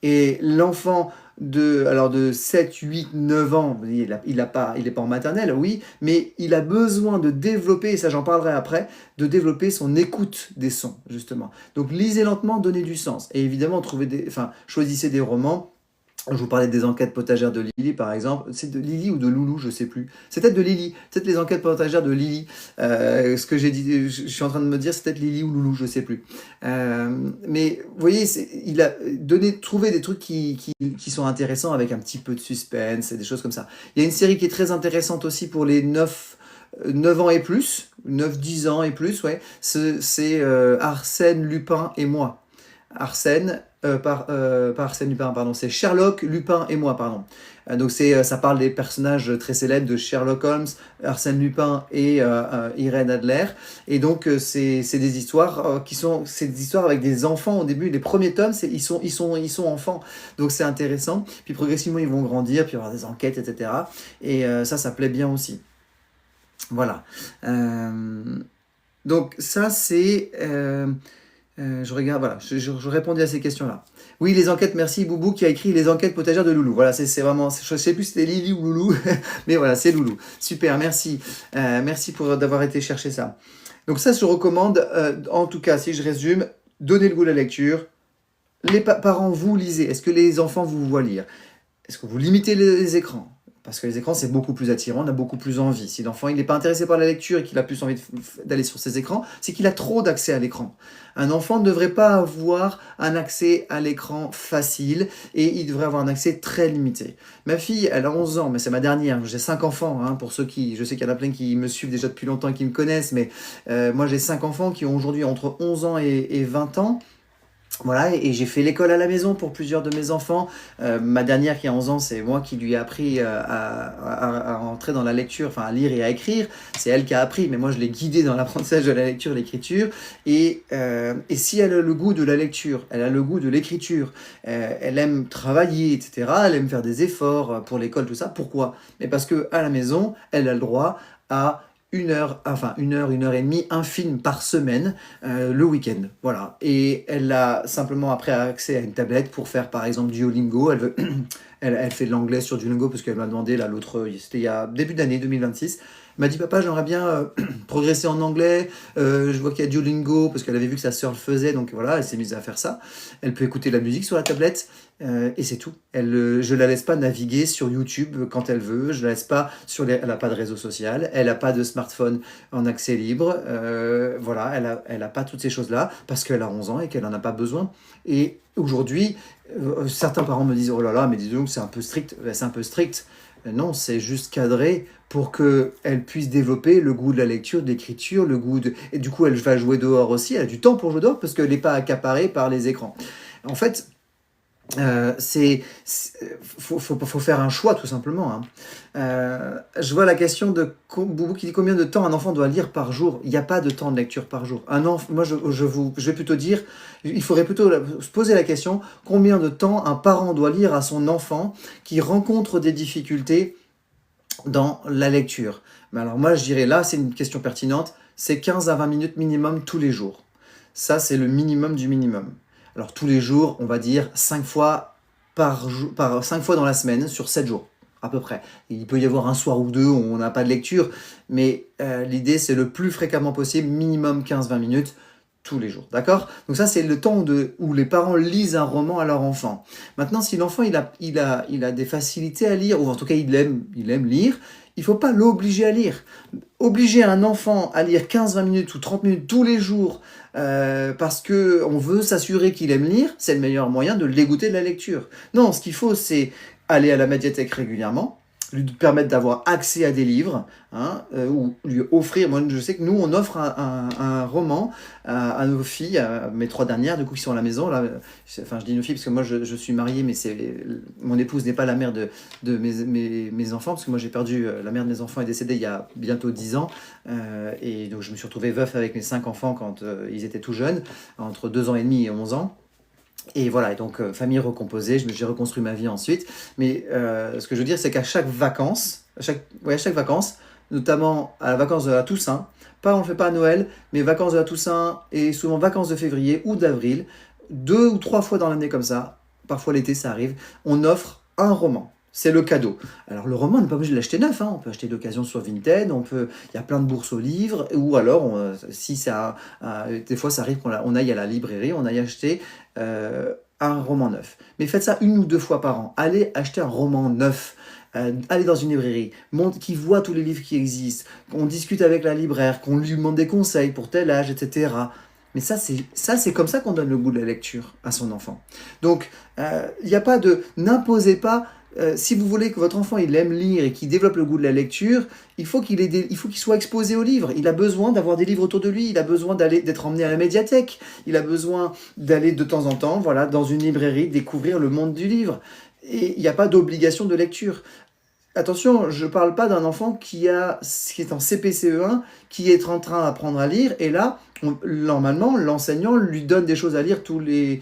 Et l'enfant de 7, 8, 9 ans, il est pas en maternelle, oui, mais il a besoin de développer, et ça j'en parlerai après, de développer son écoute des sons, justement. Donc lisez lentement, donnez du sens. Et évidemment, choisissez des romans. Je vous parlais des enquêtes potagères de Lily, par exemple. C'est de Lily ou de Loulou, je sais plus. C'est peut-être de Lily. C'est peut-être les enquêtes potagères de Lily. Ce que j'ai dit, je suis en train de me dire, c'est peut-être Lily ou Loulou, je sais plus. Mais vous voyez, il a trouvé des trucs qui sont intéressants avec un petit peu de suspense et des choses comme ça. Il y a une série qui est très intéressante aussi pour les 9 ans et plus, 9-10 ans et plus, ouais. C'est Arsène Lupin et moi. Pas Arsène Lupin, pardon, c'est Sherlock, Lupin et moi, pardon. Donc ça parle des personnages très célèbres de Sherlock Holmes, Arsène Lupin et Irène Adler. Et donc c'est des histoires c'est des histoires avec des enfants au début. Les premiers tomes, ils sont enfants, donc c'est intéressant. Puis progressivement ils vont grandir, puis il y aura des enquêtes, etc. Et ça plaît bien aussi. Voilà. Donc ça c'est je regarde, voilà, je répondais à ces questions-là. Oui, les enquêtes, merci Boubou qui a écrit les enquêtes potagères de Loulou. Voilà, c'est vraiment, je sais plus si c'était Lily ou Loulou, mais voilà, c'est Loulou. Super, merci. Merci d'avoir été chercher ça. Donc ça, je recommande, en tout cas, si je résume, donnez le goût à la lecture. Les parents, vous lisez. Est-ce que les enfants vous voient lire? Est-ce que vous limitez les écrans? Parce que les écrans, c'est beaucoup plus attirant, on a beaucoup plus envie. Si l'enfant n'est pas intéressé par la lecture et qu'il a plus envie d'aller sur ses écrans, c'est qu'il a trop d'accès à l'écran. Un enfant ne devrait pas avoir un accès à l'écran facile et il devrait avoir un accès très limité. Ma fille, elle a 11 ans, mais c'est ma dernière. J'ai 5 enfants, hein, pour ceux je sais qu'il y en a plein qui me suivent déjà depuis longtemps et qui me connaissent, mais moi j'ai 5 enfants qui ont aujourd'hui entre 11 ans et 20 ans. Voilà, et j'ai fait l'école à la maison pour plusieurs de mes enfants. Ma dernière qui a 11 ans, c'est moi qui lui ai appris à entrer dans la lecture, enfin à lire et à écrire. C'est elle qui a appris, mais moi je l'ai guidée dans l'apprentissage de la lecture et l'écriture. Et si elle a le goût de la lecture, elle a le goût de l'écriture, elle aime travailler, etc., elle aime faire des efforts pour l'école, tout ça. Pourquoi? Mais parce qu'à la maison, elle a le droit à une heure et demie, un film par semaine, le week-end. Voilà. Et elle a simplement après accès à une tablette pour faire par exemple Duolingo. Elle fait de l'anglais sur Duolingo parce qu'elle m'a demandé, là, c'était il y a début d'année 2026. Elle m'a dit, papa, j'aimerais bien progresser en anglais. Je vois qu'il y a Duolingo parce qu'elle avait vu que sa sœur le faisait. Donc voilà, elle s'est mise à faire ça. Elle peut écouter de la musique sur la tablette. Et c'est tout. Je la laisse pas naviguer sur YouTube quand elle veut. Je la laisse pas elle a pas de réseau social. Elle a pas de smartphone en accès libre. Voilà, elle a pas toutes ces choses-là parce qu'elle a 11 ans et qu'elle en a pas besoin. Et aujourd'hui, certains parents me disent, oh là là, mais dis donc, c'est un peu strict. C'est un peu strict. Non, c'est juste cadré pour qu'elle puisse développer le goût de la lecture, de l'écriture, et du coup, elle va jouer dehors aussi. Elle a du temps pour jouer dehors parce qu'elle n'est pas accaparée par les écrans. En fait, faut faire un choix tout simplement, hein. Je vois la question de Boubou qui dit combien de temps un enfant doit lire par jour. Il n'y a pas de temps de lecture par jour. Moi je vais plutôt dire, il faudrait plutôt se poser la question combien de temps un parent doit lire à son enfant qui rencontre des difficultés dans la lecture. Mais alors moi je dirais là, c'est une question pertinente, c'est 15 à 20 minutes minimum tous les jours. Ça c'est le minimum du minimum. Alors tous les jours, on va dire 5 fois 5 fois dans la semaine sur 7 jours, à peu près. Il peut y avoir un soir ou deux où on n'a pas de lecture, mais l'idée c'est le plus fréquemment possible, minimum 15-20 minutes, tous les jours, d'accord? Donc ça, c'est le temps où les parents lisent un roman à leur enfant. Maintenant, si l'enfant il a des facilités à lire, ou en tout cas il aime lire, il ne faut pas l'obliger à lire. Obliger un enfant à lire 15-20 minutes ou 30 minutes tous les jours parce qu'on veut s'assurer qu'il aime lire, c'est le meilleur moyen de le dégoûter de la lecture. Non, ce qu'il faut, c'est aller à la médiathèque régulièrement, lui permettre d'avoir accès à des livres, hein, ou lui offrir. Moi, je sais que nous, on offre un roman à nos filles, à mes 3 dernières, du coup, qui sont à la maison. Là, enfin, je dis nos filles parce que moi, je suis marié, mais mon épouse n'est pas la mère de mes enfants, parce que moi, j'ai perdu, la mère de mes enfants est décédée il y a bientôt 10 ans, et donc je me suis retrouvé veuf avec mes 5 enfants quand ils étaient tout jeunes, entre 2 ans et demi et 11 ans. Et voilà, et donc famille recomposée, j'ai reconstruit ma vie ensuite. Mais ce que je veux dire, c'est qu'à chaque vacances, à chaque vacances, notamment à la vacance de la Toussaint, on ne le fait pas à Noël, mais vacances de la Toussaint et souvent vacances de février ou d'avril, 2 ou 3 fois dans l'année comme ça, parfois l'été ça arrive, on offre un roman. C'est le cadeau. Alors le roman, on n'est pas obligé de l'acheter neuf, hein. On peut acheter d'occasion sur Vinted, il y a plein de bourses aux livres, ou alors, si ça, des fois ça arrive qu'on aille à la librairie, on aille acheter un roman neuf. Mais faites ça 1 ou 2 fois par an. Allez acheter un roman neuf. Allez dans une librairie, qui voit tous les livres qui existent, qu'on discute avec la libraire, qu'on lui demande des conseils pour tel âge, etc. Mais ça, c'est comme ça qu'on donne le goût de la lecture à son enfant. Donc, il n'y a pas de... N'imposez pas... si vous voulez que votre enfant il aime lire et qu'il développe le goût de la lecture, il faut qu'il soit exposé aux livres. Il a besoin d'avoir des livres autour de lui. Il a besoin d'être emmené à la médiathèque. Il a besoin d'aller de temps en temps, voilà, dans une librairie, découvrir le monde du livre. Et il n'y a pas d'obligation de lecture. Attention, je ne parle pas d'un enfant qui est en CP-CE1, qui est en train d'apprendre à lire, et là, normalement, l'enseignant lui donne des choses à lire tous les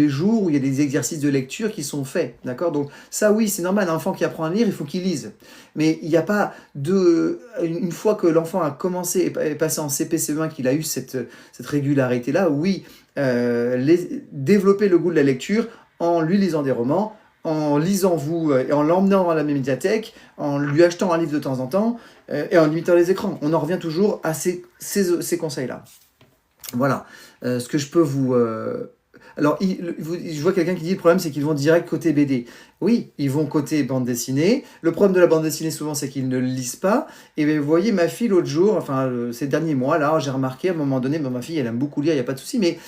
jours, où il y a des exercices de lecture qui sont faits, d'accord? Donc ça, oui, c'est normal, un enfant qui apprend à lire, il faut qu'il lise. Mais il n'y a pas une fois que l'enfant a commencé et est passé en CP-CE1, qu'il a eu cette régularité-là, oui, développer le goût de la lecture en lui lisant des romans, en lisant et en l'emmenant à la médiathèque, en lui achetant un livre de temps en temps, et en limitant les écrans. On en revient toujours à ces conseils-là. Voilà. Ce que je peux vous... Alors, je vois quelqu'un qui dit le problème, c'est qu'ils vont direct côté BD. Oui, ils vont côté bande dessinée. Le problème de la bande dessinée, souvent, c'est qu'ils ne le lisent pas. Et bien, vous voyez, ma fille, l'autre jour, enfin, ces derniers mois, là, j'ai remarqué, à un moment donné, ma fille, elle aime beaucoup lire, il n'y a pas de souci, mais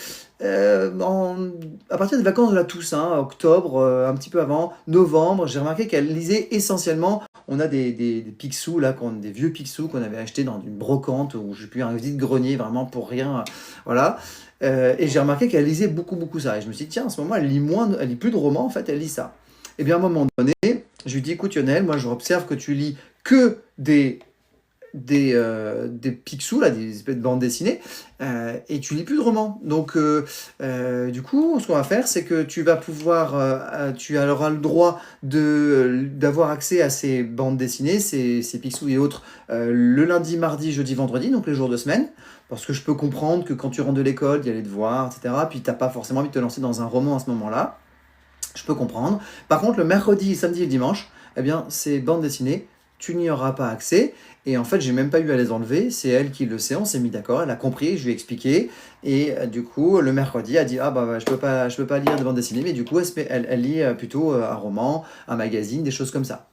à partir des vacances de la Toussaint, octobre, un petit peu avant, novembre, j'ai remarqué qu'elle lisait essentiellement. On a des Picsou, là, des vieux Picsou qu'on avait achetés dans une brocante, ou je sais plus, un vide-grenier, vraiment pour rien. Voilà. Et j'ai remarqué qu'elle lisait beaucoup, beaucoup ça. Et je me suis dit, tiens, en ce moment, elle lit plus de romans, en fait, elle lit ça. Et bien, à un moment donné, je lui dis, écoute, Lionel, moi, je observe que tu lis que des Picsou, là, des espèces de bandes dessinées, et tu lis plus de romans. Donc, du coup, ce qu'on va faire, c'est que tu vas pouvoir, tu auras le droit d'avoir accès à ces bandes dessinées, ces Picsou et autres, le lundi, mardi, jeudi, vendredi, donc les jours de semaine, parce que je peux comprendre que quand tu rentres de l'école, il y a les devoirs, etc., puis tu n'as pas forcément envie de te lancer dans un roman à ce moment-là. Je peux comprendre. Par contre, le mercredi, samedi et le dimanche, eh bien, ces bandes dessinées, tu n'y auras pas accès. Et en fait, j'ai même pas eu à les enlever. C'est elle qui le sait. On s'est mis d'accord. Elle a compris. Je lui ai expliqué. Et du coup, le mercredi, elle dit ah bah je peux pas lire de bande dessinée. Mais du coup, elle lit plutôt un roman, un magazine, des choses comme ça.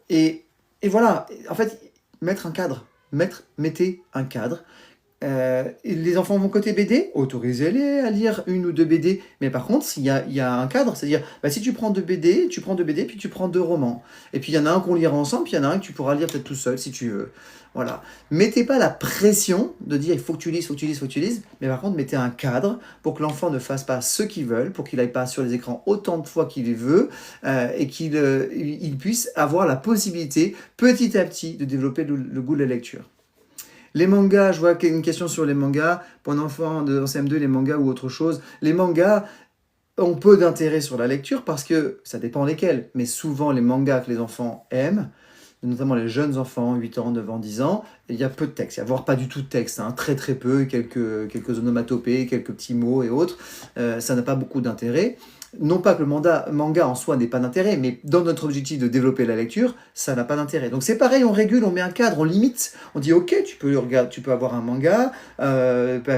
Et voilà. En fait, mettre un cadre. Mettez un cadre. Les enfants vont côté BD, autorisez-les à lire 1 ou 2 BD, mais par contre, il y a un cadre, c'est-à-dire, si tu prends 2 BD, puis tu prends 2 romans. Et puis il y en a un qu'on lira ensemble, puis il y en a un que tu pourras lire peut-être tout seul si tu veux. Voilà. Mettez pas la pression de dire il faut que tu lises, mais par contre, mettez un cadre pour que l'enfant ne fasse pas ce qu'il veut, pour qu'il n'aille pas sur les écrans autant de fois qu'il veut, et qu'il puisse avoir la possibilité, petit à petit, de développer le goût de la lecture. Les mangas, je vois une question sur les mangas. Pour un enfant en CM2, les mangas ou autre chose. Les mangas ont peu d'intérêt sur la lecture parce que ça dépend lesquels. Mais souvent, les mangas que les enfants aiment, notamment les jeunes enfants, 8 ans, 9 ans, 10 ans, il y a peu de texte. Il y a voire pas du tout de texte. Hein. Très très peu, quelques onomatopées, quelques petits mots et autres. Ça n'a pas beaucoup d'intérêt. Non pas que le manga en soi n'ait pas d'intérêt, mais dans notre objectif de développer la lecture, ça n'a pas d'intérêt. Donc c'est pareil, on régule, on met un cadre, on limite. On dit ok, tu peux avoir un manga,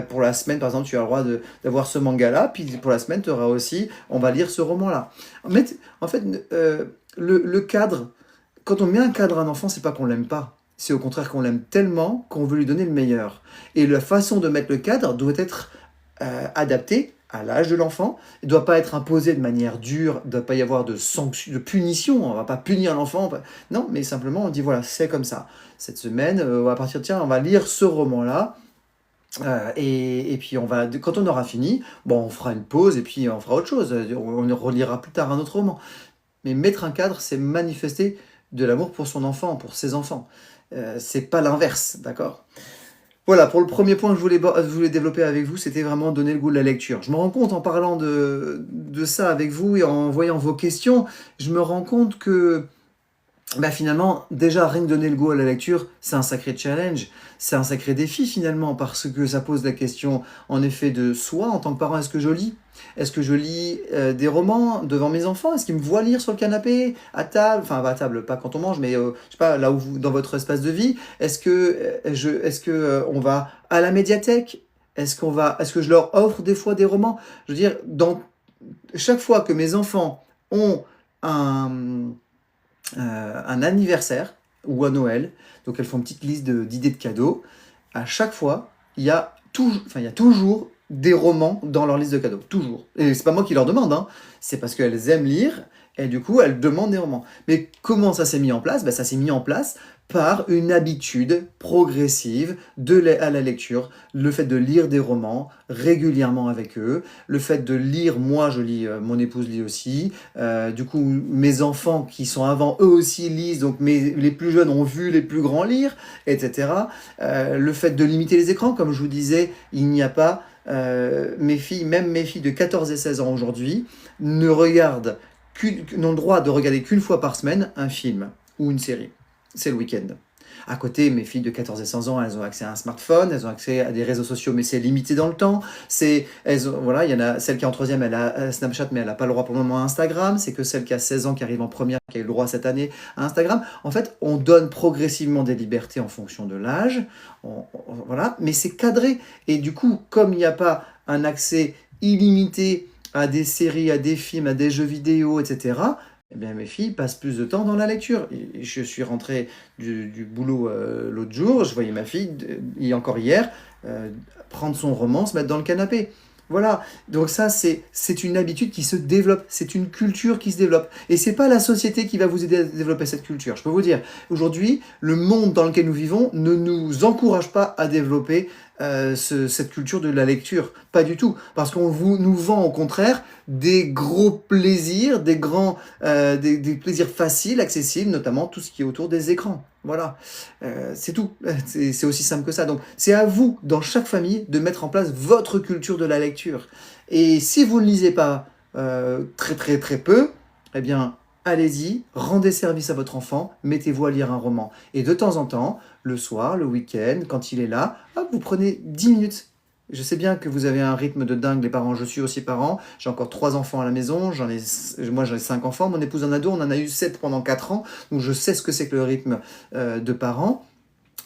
pour la semaine par exemple, tu as le droit d'avoir ce manga-là, puis pour la semaine, tu auras aussi, on va lire ce roman-là. En fait, le cadre, quand on met un cadre à un enfant, c'est pas qu'on l'aime pas. C'est au contraire qu'on l'aime tellement qu'on veut lui donner le meilleur. Et la façon de mettre le cadre doit être adaptée à l'âge de l'enfant. Il ne doit pas être imposé de manière dure, il ne doit pas y avoir de sanction, de punition. On ne va pas punir l'enfant. Non, mais simplement on dit voilà, c'est comme ça. Cette semaine, à partir de tiens, on va lire ce roman-là. Et puis quand on aura fini, bon, on fera une pause et puis on fera autre chose. On relira plus tard un autre roman. Mais mettre un cadre, c'est manifester de l'amour pour son enfant, pour ses enfants. C'est pas l'inverse, d'accord? Voilà, pour le premier point que je voulais développer avec vous, c'était vraiment donner le goût de la lecture. Je me rends compte en parlant de ça avec vous et en voyant vos questions, je me rends compte que finalement, déjà, rien que donner le goût à la lecture, c'est un sacré challenge, c'est un sacré défi finalement, parce que ça pose la question, en effet, de soi, en tant que parent, est-ce que je lis? Est-ce que je lis des romans devant mes enfants? Est-ce qu'ils me voient lire sur le canapé, à table? Enfin, à table, pas quand on mange, mais je sais pas, là où dans votre espace de vie. Est-ce que on va à la médiathèque? Est-ce que je leur offre des fois des romans? Je veux dire, chaque fois que mes enfants ont un anniversaire ou à Noël, donc elles font une petite liste d'idées de cadeaux. À chaque fois, il y a toujours des romans dans leur liste de cadeaux. Toujours. Et c'est pas moi qui leur demande, hein. C'est parce qu'elles aiment lire et du coup, elles demandent des romans. Mais comment ça s'est mis en place? Ça s'est mis en place par une habitude progressive à la lecture, le fait de lire des romans régulièrement avec eux, le fait de lire, moi je lis, mon épouse lit aussi, du coup mes enfants qui sont avant eux aussi lisent, donc les plus jeunes ont vu les plus grands lire, etc. Le fait de limiter les écrans, comme je vous disais, il n'y a pas, même mes filles de 14 et 16 ans aujourd'hui, n'ont le droit de regarder qu'une fois par semaine un film ou une série. C'est le week-end. À côté, mes filles de 14 et 15 ans, elles ont accès à un smartphone, elles ont accès à des réseaux sociaux, mais c'est limité dans le temps. Voilà, il y en a celle qui est en troisième, elle a Snapchat, mais elle n'a pas le droit pour le moment à Instagram. C'est que celle qui a 16 ans, qui arrive en première, qui a eu le droit cette année à Instagram. En fait, on donne progressivement des libertés en fonction de l'âge. Voilà, mais c'est cadré. Et du coup, comme il n'y a pas un accès illimité à des séries, à des films, à des jeux vidéo, etc., eh bien, mes filles passent plus de temps dans la lecture. Et je suis rentré du boulot l'autre jour, je voyais ma fille, encore hier, prendre son roman, se mettre dans le canapé. Voilà, donc ça c'est une habitude qui se développe, c'est une culture qui se développe. Et c'est pas la société qui va vous aider à développer cette culture. Je peux vous dire, aujourd'hui, le monde dans lequel nous vivons ne nous encourage pas à développer cette culture de la lecture. Pas du tout. Parce qu'on nous vend au contraire des gros plaisirs, des plaisirs faciles, accessibles, notamment tout ce qui est autour des écrans. Voilà, c'est tout. C'est aussi simple que ça. Donc c'est à vous, dans chaque famille, de mettre en place votre culture de la lecture. Et si vous ne lisez pas très très très peu, eh bien allez-y, rendez service à votre enfant, mettez-vous à lire un roman. Et de temps en temps, le soir, le week-end, quand il est là, hop, vous prenez 10 minutes. Je sais bien que vous avez un rythme de dingue, les parents. Je suis aussi parent. J'ai encore 3 enfants à la maison. Moi, j'en ai 5 enfants. Mon épouse en a 2. On en a eu 7 pendant 4 ans. Donc, je sais ce que c'est que le rythme de parents.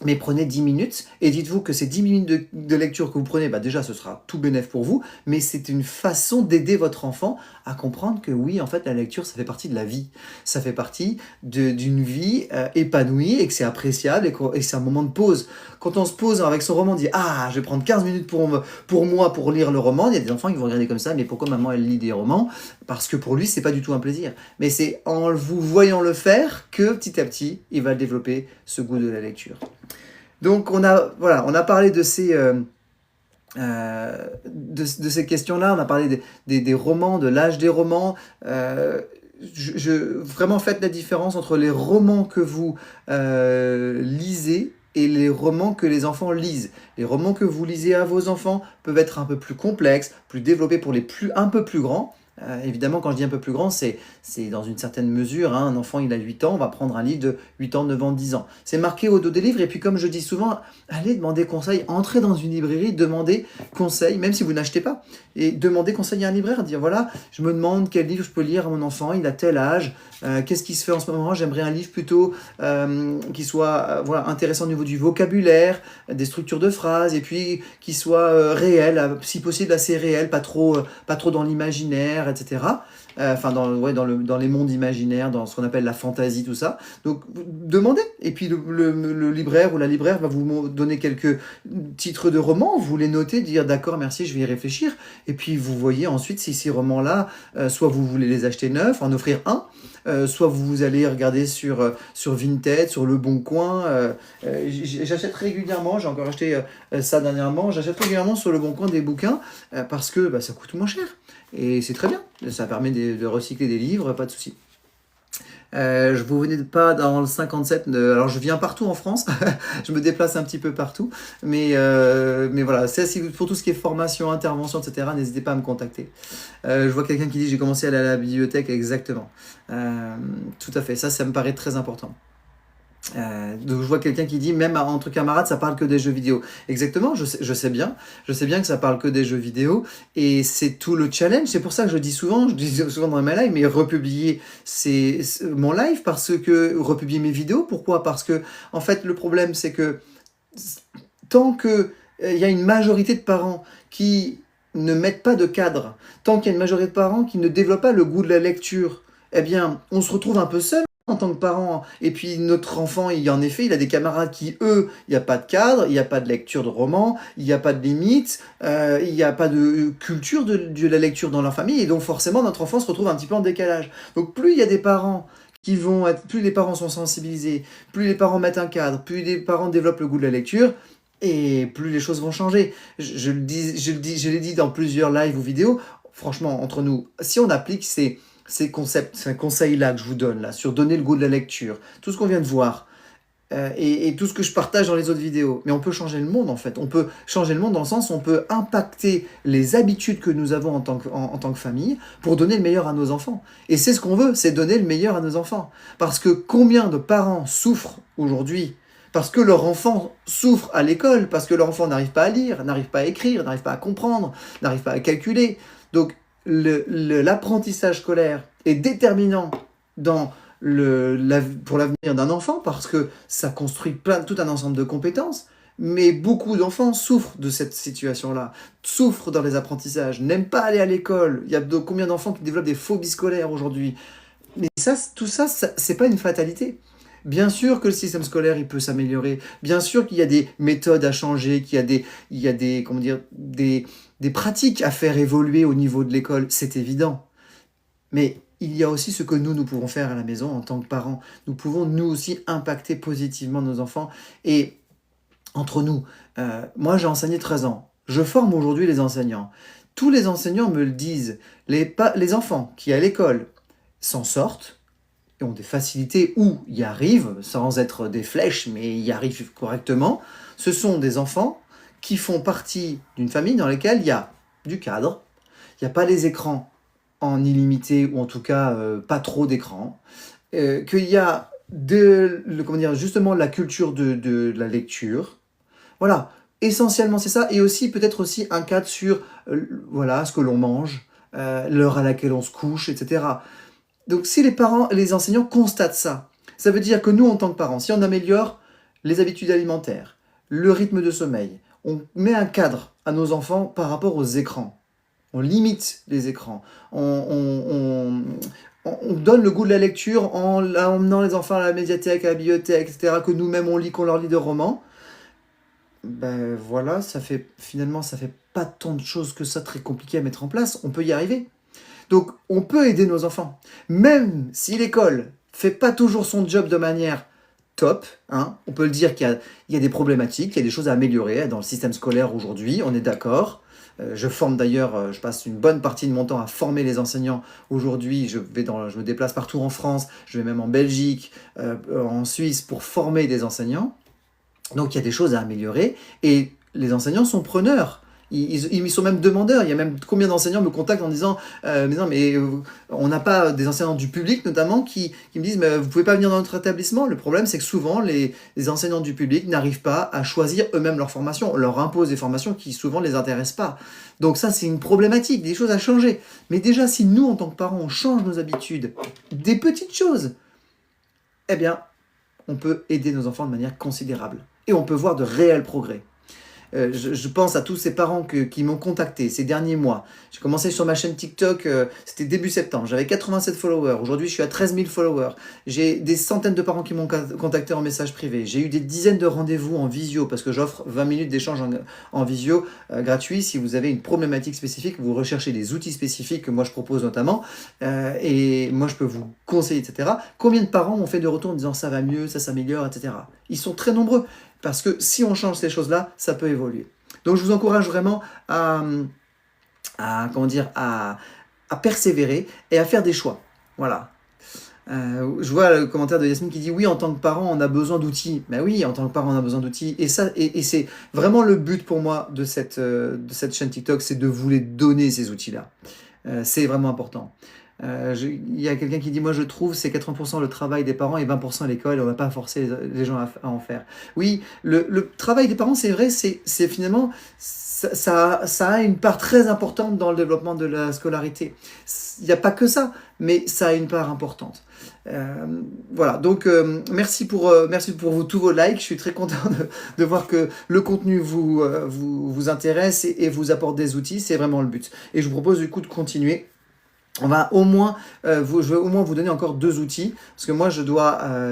Mais prenez 10 minutes et dites-vous que ces 10 minutes de lecture que vous prenez, déjà ce sera tout bénef pour vous, mais c'est une façon d'aider votre enfant à comprendre que oui, en fait, la lecture, ça fait partie de la vie. Ça fait partie d'une vie épanouie et que c'est appréciable et que c'est un moment de pause. Quand on se pose avec son roman, on dit « Ah, je vais prendre 15 minutes pour moi pour lire le roman », il y a des enfants qui vont regarder comme ça « Mais pourquoi maman, elle lit des romans ?» Parce que pour lui, c'est pas du tout un plaisir. Mais c'est en vous voyant le faire que petit à petit, il va développer ce goût de la lecture. Donc on a parlé de ces questions-là, on a parlé des romans, de l'âge des romans. Vraiment faites la différence entre les romans que vous lisez et les romans que les enfants lisent. Les romans que vous lisez à vos enfants peuvent être un peu plus complexes, plus développés pour un peu plus grands. Évidemment, quand je dis un peu plus grand, c'est dans une certaine mesure, hein, un enfant, il a 8 ans, on va prendre un livre de 8 ans, 9 ans, 10 ans. C'est marqué au dos des livres, et puis comme je dis souvent, allez demander conseil, entrez dans une librairie, demandez conseil, même si vous n'achetez pas, et demandez conseil à un libraire, dire voilà, je me demande quel livre je peux lire à mon enfant, il a tel âge, qu'est-ce qui se fait en ce moment, j'aimerais un livre plutôt qui soit voilà, intéressant au niveau du vocabulaire, des structures de phrases, et puis qui soit réel, si possible assez réel, pas trop dans l'imaginaire, etc. Enfin, dans les mondes imaginaires, dans ce qu'on appelle la fantaisie, tout ça. Donc, demandez. Et puis, le libraire ou la libraire va vous donner quelques titres de romans. Vous les notez, dire d'accord, merci, je vais y réfléchir. Et puis, vous voyez ensuite si ces romans-là, soit vous voulez les acheter neufs, en offrir un, soit vous allez regarder sur Vinted, sur Le Bon Coin. J'achète régulièrement, j'ai encore acheté ça dernièrement, j'achète régulièrement sur Le Bon Coin des bouquins parce que bah, ça coûte moins cher. Et c'est très bien, ça permet de recycler des livres, pas de souci. Vous venez pas dans le 57, alors je viens partout en France, je me déplace un petit peu partout, mais voilà, pour tout ce qui est formation, intervention, etc., n'hésitez pas à me contacter. Je vois quelqu'un qui dit j'ai commencé à aller à la bibliothèque, exactement. Tout à fait, ça me paraît très important. Donc je vois quelqu'un qui dit même entre camarades ça parle que des jeux vidéo. Exactement, je sais bien que ça parle que des jeux vidéo et c'est tout le challenge. C'est pour ça que je dis souvent dans mes lives, mais republier mon live parce que republier mes vidéos. Pourquoi? Parce que en fait le problème c'est que tant que il y a une majorité de parents qui ne mettent pas de cadre, tant qu'il y a une majorité de parents qui ne développent pas le goût de la lecture, eh bien on se retrouve un peu seul en tant que parent. Et puis notre enfant, il a des camarades qui, eux, il n'y a pas de cadre, il n'y a pas de lecture de roman, il n'y a pas de limite, il n'y a pas de culture de la lecture dans leur famille, et donc forcément notre enfant se retrouve un petit peu en décalage. Donc plus il y a des parents plus les parents sont sensibilisés, plus les parents mettent un cadre, plus les parents développent le goût de la lecture, et plus les choses vont changer. Je l'ai dit dans plusieurs lives ou vidéos, franchement, entre nous, si on applique ces concepts, ces conseils-là que je vous donne, là, sur donner le goût de la lecture, tout ce qu'on vient de voir, et tout ce que je partage dans les autres vidéos. Mais on peut changer le monde, en fait. On peut changer le monde dans le sens où on peut impacter les habitudes que nous avons en tant que famille pour donner le meilleur à nos enfants. Et c'est ce qu'on veut, c'est donner le meilleur à nos enfants. Parce que combien de parents souffrent aujourd'hui parce que leur enfant souffre à l'école, parce que leur enfant n'arrive pas à lire, n'arrive pas à écrire, n'arrive pas à comprendre, n'arrive pas à calculer. Donc, l'apprentissage scolaire est déterminant pour l'avenir d'un enfant parce que ça construit tout un ensemble de compétences. Mais beaucoup d'enfants souffrent de cette situation-là, souffrent dans les apprentissages, n'aiment pas aller à l'école. Il y a combien d'enfants qui développent des phobies scolaires aujourd'hui? Mais tout ça, c'est pas une fatalité. Bien sûr que le système scolaire, il peut s'améliorer. Bien sûr qu'il y a des méthodes à changer, il y a des, comment dire, des pratiques à faire évoluer au niveau de l'école. C'est évident. Mais il y a aussi ce que nous pouvons faire à la maison en tant que parents. Nous pouvons, nous aussi, impacter positivement nos enfants. Et entre nous, moi, j'ai enseigné 13 ans. Je forme aujourd'hui les enseignants. Tous les enseignants me le disent. Les enfants qui, à l'école, s'en sortent, ont des facilités ou y arrivent, sans être des flèches, mais y arrivent correctement, ce sont des enfants qui font partie d'une famille dans laquelle il y a du cadre, il n'y a pas les écrans en illimité, ou en tout cas pas trop d'écrans, qu'il y a justement la culture de la lecture. Voilà, essentiellement c'est ça, et aussi peut-être aussi un cadre sur voilà, ce que l'on mange, l'heure à laquelle on se couche, etc. Donc si les enseignants constatent ça, ça veut dire que nous, en tant que parents, si on améliore les habitudes alimentaires, le rythme de sommeil, on met un cadre à nos enfants par rapport aux écrans, on limite les écrans, on donne le goût de la lecture en emmenant les enfants à la médiathèque, à la bibliothèque, etc., que nous-mêmes on lit, qu'on leur lit des romans, ben voilà, ça fait pas tant de choses que ça très compliqué à mettre en place, on peut y arriver. Donc, on peut aider nos enfants. Même si l'école fait pas toujours son job de manière top, hein, on peut le dire qu'il y a des problématiques, il y a des choses à améliorer dans le système scolaire aujourd'hui, on est d'accord. Je forme d'ailleurs, je passe une bonne partie de mon temps à former les enseignants. Aujourd'hui, je me déplace partout en France, je vais même en Belgique, en Suisse pour former des enseignants. Donc, il y a des choses à améliorer et les enseignants sont preneurs. Ils sont même demandeurs. Il y a même combien d'enseignants me contactent en disant mais non, mais on n'a pas des enseignants du public notamment qui me disent mais vous pouvez pas venir dans notre établissement. Le problème, c'est que souvent les enseignants du public n'arrivent pas à choisir eux-mêmes leur formation. On leur impose des formations qui souvent ne les intéressent pas. Donc ça, c'est une problématique, des choses à changer. Mais déjà, si nous, en tant que parents, on change nos habitudes, des petites choses, eh bien, on peut aider nos enfants de manière considérable. Et on peut voir de réels progrès. Je pense à tous ces parents qui m'ont contacté ces derniers mois. J'ai commencé sur ma chaîne TikTok, c'était début septembre. J'avais 87 followers. Aujourd'hui, je suis à 13 000 followers. J'ai des centaines de parents qui m'ont contacté en message privé. J'ai eu des dizaines de rendez-vous en visio parce que j'offre 20 minutes d'échange en visio gratuit. Si vous avez une problématique spécifique, vous recherchez des outils spécifiques que moi je propose notamment. Et moi, je peux vous conseiller, etc. Combien de parents ont fait de retours en disant ça va mieux, ça s'améliore, etc. Ils sont très nombreux. Parce que si on change ces choses-là, ça peut évoluer. Donc je vous encourage vraiment à persévérer et à faire des choix. Voilà. Je vois le commentaire de Yasmine qui dit oui, en tant que parent, on a besoin d'outils. Ben oui, en tant que parent, on a besoin d'outils. Et c'est vraiment le but pour moi de cette chaîne TikTok, c'est de vous les donner, ces outils-là. C'est vraiment important. Il y a quelqu'un qui dit moi je trouve c'est 80% le travail des parents et 20% l'école, on ne va pas forcer les gens à en faire. Oui, le travail des parents, c'est vrai, c'est finalement ça a une part très importante dans le développement de la scolarité. Il n'y a pas que ça, mais ça a une part importante. Voilà, donc merci pour tous vos likes. Je suis très content de voir que le contenu vous intéresse et vous apporte des outils. C'est vraiment le but. Et je vous propose du coup de continuer. On va au moins, je vais au moins vous donner encore 2 outils, parce que moi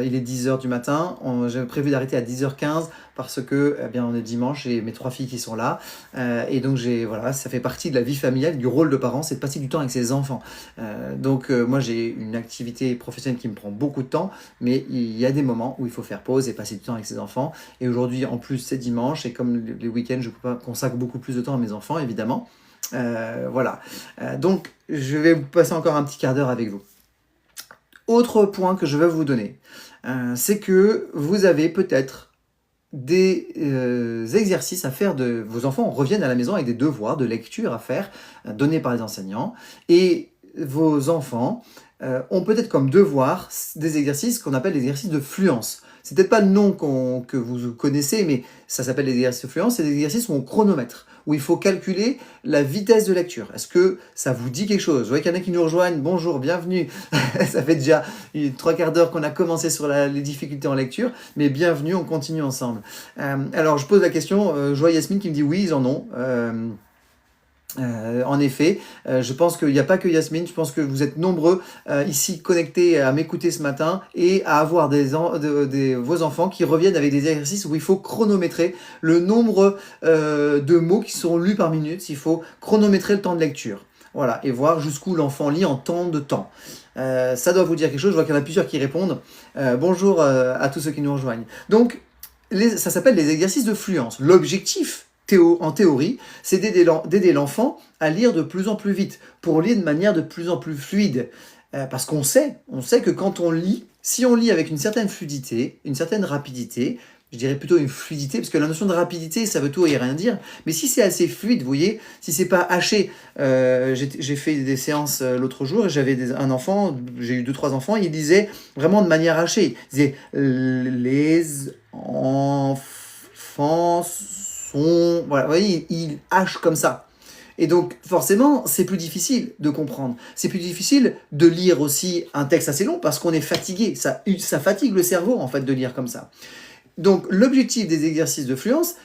il est 10h du matin, j'ai prévu d'arrêter à 10h15 parce que, eh bien, on est dimanche et mes 3 filles qui sont là, et donc voilà, ça fait partie de la vie familiale, du rôle de parent, c'est de passer du temps avec ses enfants. Moi j'ai une activité professionnelle qui me prend beaucoup de temps, mais il y a des moments où il faut faire pause et passer du temps avec ses enfants, et aujourd'hui en plus c'est dimanche, et comme les week-ends je peux pas consacrer beaucoup plus de temps à mes enfants évidemment. Voilà. Donc, je vais vous passer encore un petit quart d'heure avec vous. Autre point que je vais vous donner, c'est que vous avez peut-être des exercices à faire vos enfants reviennent à la maison avec des devoirs de lecture à faire, donnés par les enseignants, et vos enfants ont peut-être comme devoir des exercices qu'on appelle des exercices de fluence. C'est peut-être pas le nom que vous connaissez, mais ça s'appelle des exercices de fluence. C'est des exercices où on chronomètre, où il faut calculer la vitesse de lecture. Est-ce que ça vous dit quelque chose? Je vois qu'il y en a qui nous rejoignent. Bonjour, bienvenue. Ça fait déjà 3/4 d'heure qu'on a commencé sur les difficultés en lecture, mais bienvenue, on continue ensemble. Alors, je pose la question, je vois Yasmine qui me dit oui, ils en ont. En effet, je pense qu'il n'y a pas que Yasmine, je pense que vous êtes nombreux ici connectés à m'écouter ce matin et à avoir vos enfants qui reviennent avec des exercices où il faut chronométrer le nombre de mots qui sont lus par minute, il faut chronométrer le temps de lecture. Voilà, et voir jusqu'où l'enfant lit en temps de temps. Ça doit vous dire quelque chose, je vois qu'il y en a plusieurs qui répondent. Bonjour à tous ceux qui nous rejoignent. Donc, ça s'appelle les exercices de fluence. L'objectif, en théorie, c'est d'aider l'enfant à lire de plus en plus vite, pour lire de manière de plus en plus fluide. Parce qu'on sait que quand on lit, si on lit avec une certaine fluidité, une certaine rapidité, je dirais plutôt une fluidité, parce que la notion de rapidité, ça veut tout et rien dire, mais si c'est assez fluide, vous voyez, si c'est pas haché, j'ai fait des séances l'autre jour, et j'avais un enfant, j'ai eu 2-3 enfants, il disait vraiment de manière hachée, il disait « les enfants sont... » Voilà, vous voyez, il hache comme ça. Et donc, forcément, c'est plus difficile de comprendre. C'est plus difficile de lire aussi un texte assez long, parce qu'on est fatigué, ça fatigue le cerveau, en fait, de lire comme ça. Donc, l'objectif des exercices de fluence,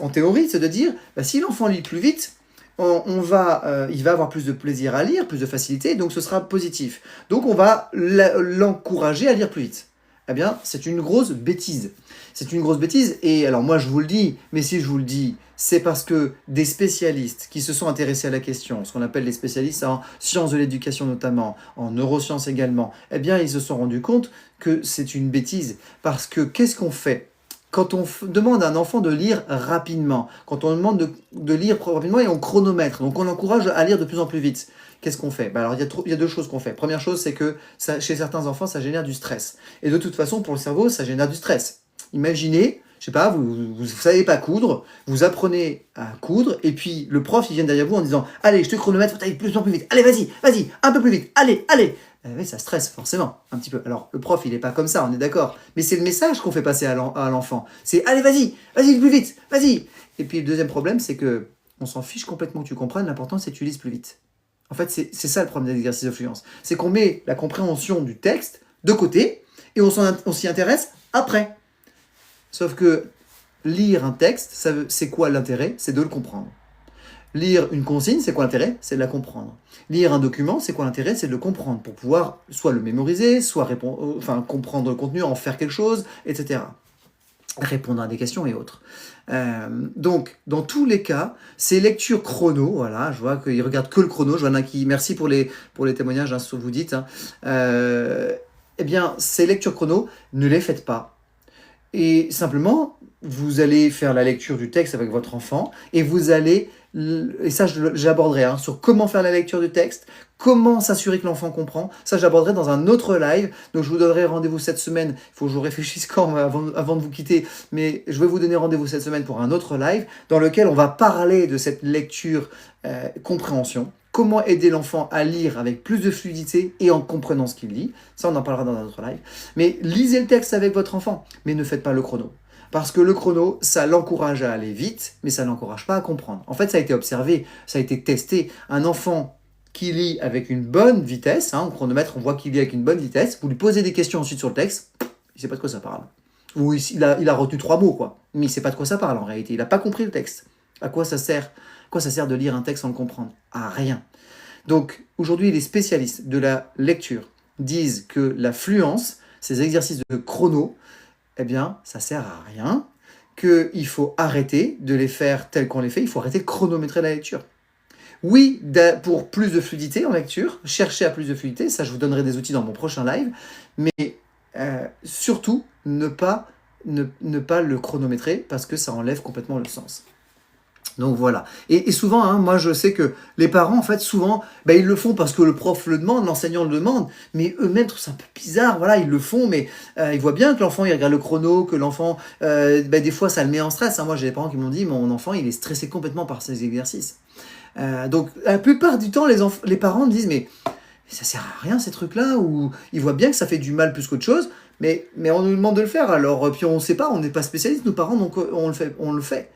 en théorie, c'est de dire, si l'enfant lit plus vite, il va avoir plus de plaisir à lire, plus de facilité, donc ce sera positif. Donc, on va l'encourager à lire plus vite. Eh bien, c'est une grosse bêtise. C'est une grosse bêtise, et alors moi je vous le dis, mais si je vous le dis, c'est parce que des spécialistes qui se sont intéressés à la question, ce qu'on appelle les spécialistes en sciences de l'éducation notamment, en neurosciences également, eh bien ils se sont rendus compte que c'est une bêtise. Parce que qu'est-ce qu'on fait quand on demande à un enfant de lire rapidement, quand on demande de lire rapidement et on chronomètre, donc on l'encourage à lire de plus en plus vite, qu'est-ce qu'on fait? Alors, il y a 2 choses qu'on fait. Première chose, c'est que chez certains enfants, ça génère du stress. Et de toute façon, pour le cerveau, ça génère du stress. Imaginez, sais pas, vous savez pas coudre, vous apprenez à coudre, et puis le prof, il vient derrière vous en disant « Allez, je te chronomètre, faut aller de plus en plus vite. Allez, vas-y, un peu plus vite. Allez. » Oui, ça stresse forcément, un petit peu. Alors, le prof, il n'est pas comme ça, on est d'accord. Mais c'est le message qu'on fait passer à l'enfant. C'est « Allez, vas-y, plus vite, vas-y !» Et puis, le deuxième problème, c'est que on s'en fiche complètement que tu comprennes, l'important, c'est que tu lises plus vite. En fait, c'est ça le problème des exercices de fluence. C'est qu'on met la compréhension du texte de côté, et on s'y intéresse après. Sauf que lire un texte, c'est quoi l'intérêt? C'est de le comprendre. Lire une consigne, c'est quoi l'intérêt? C'est de la comprendre. Lire un document, c'est quoi l'intérêt? C'est de le comprendre pour pouvoir soit le mémoriser, soit comprendre le contenu, en faire quelque chose, etc. Répondre à des questions et autres. Donc, dans tous les cas, ces lectures chrono, voilà, je vois qu'ils regardent que le chrono, je vois qui, merci pour les témoignages, hein, ce que vous dites, hein, eh bien, ces lectures chrono, ne les faites pas. Et simplement, vous allez faire la lecture du texte avec votre enfant et vous allez, et ça j'aborderai, hein, sur comment faire la lecture du texte, comment s'assurer que l'enfant comprend, ça j'aborderai dans un autre live, donc je vous donnerai rendez-vous cette semaine, il faut que je réfléchisse quand avant de vous quitter, mais je vais vous donner rendez-vous cette semaine pour un autre live dans lequel on va parler de cette lecture compréhension. Comment aider l'enfant à lire avec plus de fluidité et en comprenant ce qu'il lit. Ça, on en parlera dans un autre live. Mais lisez le texte avec votre enfant, mais ne faites pas le chrono. Parce que le chrono, ça l'encourage à aller vite, mais ça ne l'encourage pas à comprendre. En fait, ça a été observé, ça a été testé. Un enfant qui lit avec une bonne vitesse, hein, au chronomètre, on voit qu'il lit avec une bonne vitesse, vous lui posez des questions ensuite sur le texte, il ne sait pas de quoi ça parle. Ou il a retenu 3 mots, quoi. Mais il ne sait pas de quoi ça parle en réalité. Il n'a pas compris le texte. À quoi ça sert? À quoi ça sert de lire un texte sans le comprendre? À rien. Donc, aujourd'hui, les spécialistes de la lecture disent que la fluence, ces exercices de chrono, eh bien, ça sert à rien, qu'il faut arrêter de les faire tels qu'on les fait, il faut arrêter de chronométrer la lecture. Oui, pour plus de fluidité en lecture, chercher à plus de fluidité, ça je vous donnerai des outils dans mon prochain live, mais surtout, ne pas le chronométrer parce que ça enlève complètement le sens. Donc voilà. Et souvent, hein, moi je sais que les parents, en fait, souvent, ils le font parce que le prof le demande, l'enseignant le demande, mais eux-mêmes trouvent ça un peu bizarre, voilà, ils le font, mais ils voient bien que l'enfant, il regarde le chrono, que l'enfant, des fois, ça le met en stress. Hein. Moi, j'ai des parents qui m'ont dit, mon enfant, il est stressé complètement par ces exercices. Donc, la plupart du temps, les parents me disent, mais ça sert à rien ces trucs-là, ou ils voient bien que ça fait du mal plus qu'autre chose, mais on nous demande de le faire, alors, puis on ne sait pas, on n'est pas spécialiste, nos parents, donc on le fait.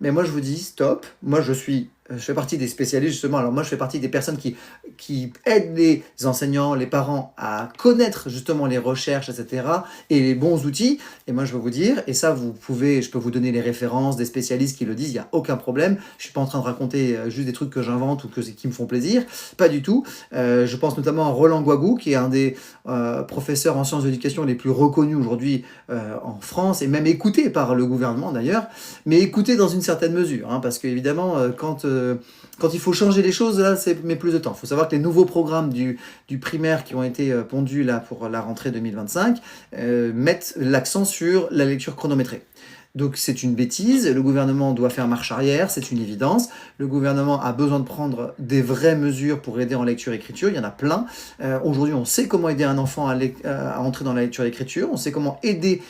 Mais moi, je vous dis, stop. Moi, je fais partie des spécialistes, justement. Alors, moi, je fais partie des personnes qui aident les enseignants, les parents à connaître, justement, les recherches, etc. et les bons outils. Et moi, je vais vous dire, et ça, je peux vous donner les références des spécialistes qui le disent, il n'y a aucun problème. Je ne suis pas en train de raconter juste des trucs que j'invente ou qui me font plaisir. Pas du tout. Je pense notamment à Roland Guagou, qui est un des professeurs en sciences de l'éducation les plus reconnus aujourd'hui en France, et même écouté par le gouvernement, d'ailleurs. Mais écouté dans une certaine mesure, hein, parce qu'évidemment, quand il faut changer les choses, là, ça met plus de temps. Il faut savoir que les nouveaux programmes du primaire qui ont été pondus là, pour la rentrée 2025 mettent l'accent sur la lecture chronométrée. Donc c'est une bêtise, le gouvernement doit faire marche arrière, c'est une évidence. Le gouvernement a besoin de prendre des vraies mesures pour aider en lecture-écriture, il y en a plein. Aujourd'hui, on sait comment aider un enfant à entrer dans la lecture-écriture, on sait comment aider,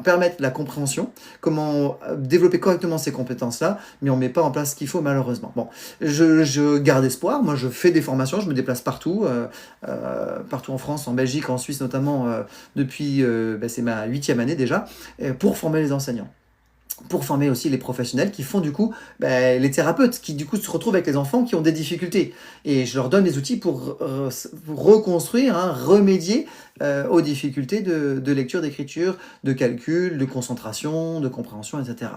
permettre la compréhension, comment développer correctement ces compétences-là, mais on ne met pas en place ce qu'il faut malheureusement. Bon, je garde espoir, moi je fais des formations, je me déplace partout, partout en France, en Belgique, en Suisse notamment, depuis, c'est ma 8e année déjà, pour former les enseignants. Pour former aussi les professionnels qui font du coup les thérapeutes, qui du coup se retrouvent avec les enfants qui ont des difficultés. Et je leur donne les outils pour reconstruire, hein, remédier aux difficultés de lecture, d'écriture, de calcul, de concentration, de compréhension, etc.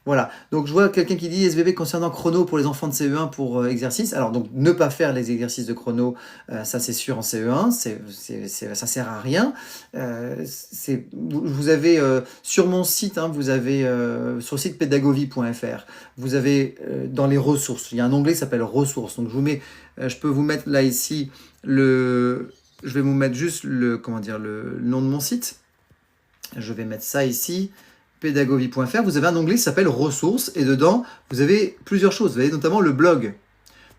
Voilà, donc je vois quelqu'un qui dit SVB concernant chrono pour les enfants de CE1 pour exercice. Alors donc ne pas faire les exercices de chrono, ça c'est sûr en CE1, ça sert à rien. Vous avez sur mon site, hein, vous avez sur le site pédagogie.fr, vous avez dans les ressources, il y a un onglet qui s'appelle ressources. Donc je peux vous mettre là ici je vais vous mettre juste le nom de mon site. Je vais mettre ça ici. Pédagogie.fr, vous avez un onglet qui s'appelle ressources et dedans vous avez plusieurs choses, vous avez notamment le blog.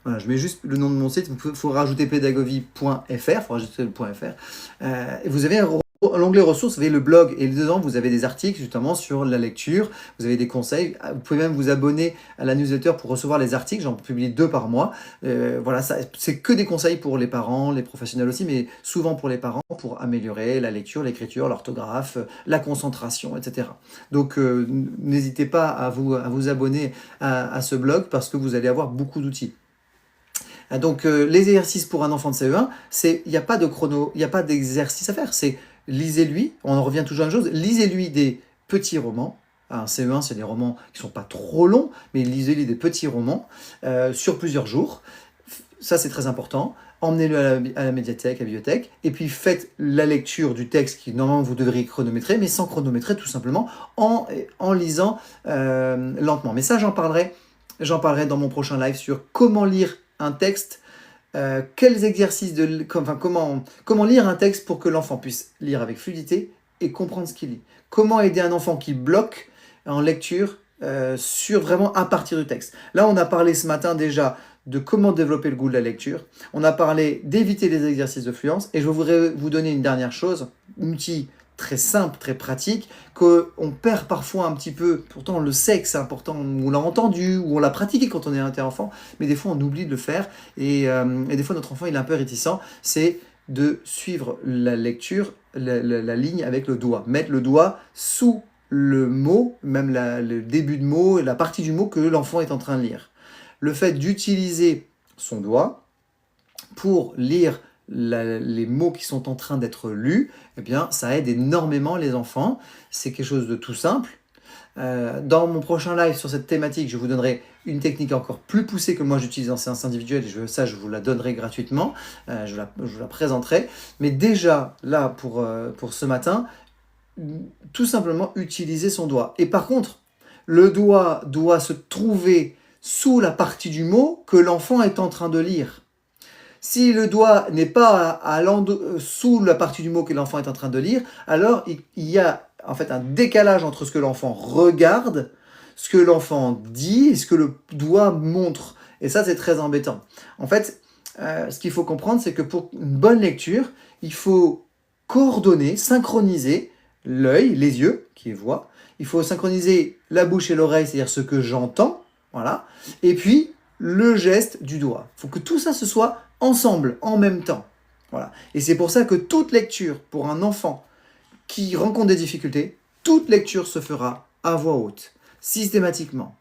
Voilà, je mets juste le nom de mon site, il faut rajouter pédagogie.fr, il faut rajouter le .fr. Et vous avez un L'onglet ressources, vous avez le blog et dedans, vous avez des articles justement sur la lecture, vous avez des conseils. Vous pouvez même vous abonner à la newsletter pour recevoir les articles, j'en publie 2 par mois. Voilà, c'est que des conseils pour les parents, les professionnels aussi, mais souvent pour les parents, pour améliorer la lecture, l'écriture, l'orthographe, la concentration, etc. Donc n'hésitez pas à vous abonner à ce blog parce que vous allez avoir beaucoup d'outils. Donc les exercices pour un enfant de CE1, il n'y a pas de chrono, il n'y a pas d'exercice à faire, c'est lisez-lui, on en revient toujours à la même chose, lisez-lui des petits romans. Un CE1, c'est des romans qui ne sont pas trop longs, mais lisez-lui des petits romans sur plusieurs jours. Ça, c'est très important. Emmenez-le à la médiathèque, à la bibliothèque, et puis faites la lecture du texte qui, normalement, vous devriez chronométrer, mais sans chronométrer, tout simplement, en lisant lentement. Mais ça, j'en parlerai dans mon prochain live sur comment lire un texte, quels exercices, comment lire un texte pour que l'enfant puisse lire avec fluidité et comprendre ce qu'il lit. Comment aider un enfant qui bloque en lecture sur vraiment à partir du texte. Là, on a parlé ce matin déjà de comment développer le goût de la lecture. On a parlé d'éviter les exercices de fluence. Et je voudrais vous donner une dernière chose, un outil très simple, très pratique, qu'on perd parfois un petit peu. Pourtant, on le sait que c'est important, on l'a entendu, ou on l'a pratiqué quand on est enfant, mais des fois, on oublie de le faire. Et des fois, notre enfant, il est un peu réticent. C'est de suivre la lecture, la ligne avec le doigt. Mettre le doigt sous le mot, même le début de mot, la partie du mot que l'enfant est en train de lire. Le fait d'utiliser son doigt pour lire les mots qui sont en train d'être lus, eh bien, ça aide énormément les enfants. C'est quelque chose de tout simple. Dans mon prochain live sur cette thématique, je vous donnerai une technique encore plus poussée que moi j'utilise en séance individuelle, et je vous la donnerai gratuitement, je vous la présenterai. Mais déjà, là, pour ce matin, tout simplement utiliser son doigt. Et par contre, le doigt doit se trouver sous la partie du mot que l'enfant est en train de lire. Si le doigt n'est pas sous la partie du mot que l'enfant est en train de lire, alors il y a en fait un décalage entre ce que l'enfant regarde, ce que l'enfant dit et ce que le doigt montre. Et ça, c'est très embêtant. En fait, ce qu'il faut comprendre, c'est que pour une bonne lecture, il faut coordonner, synchroniser l'œil, les yeux qui voient. Il faut synchroniser la bouche et l'oreille, c'est-à-dire ce que j'entends, voilà. Et puis le geste du doigt. Il faut que tout ça se soit ensemble, en même temps. Voilà. Et c'est pour ça que toute lecture pour un enfant qui rencontre des difficultés, toute lecture se fera à voix haute, systématiquement.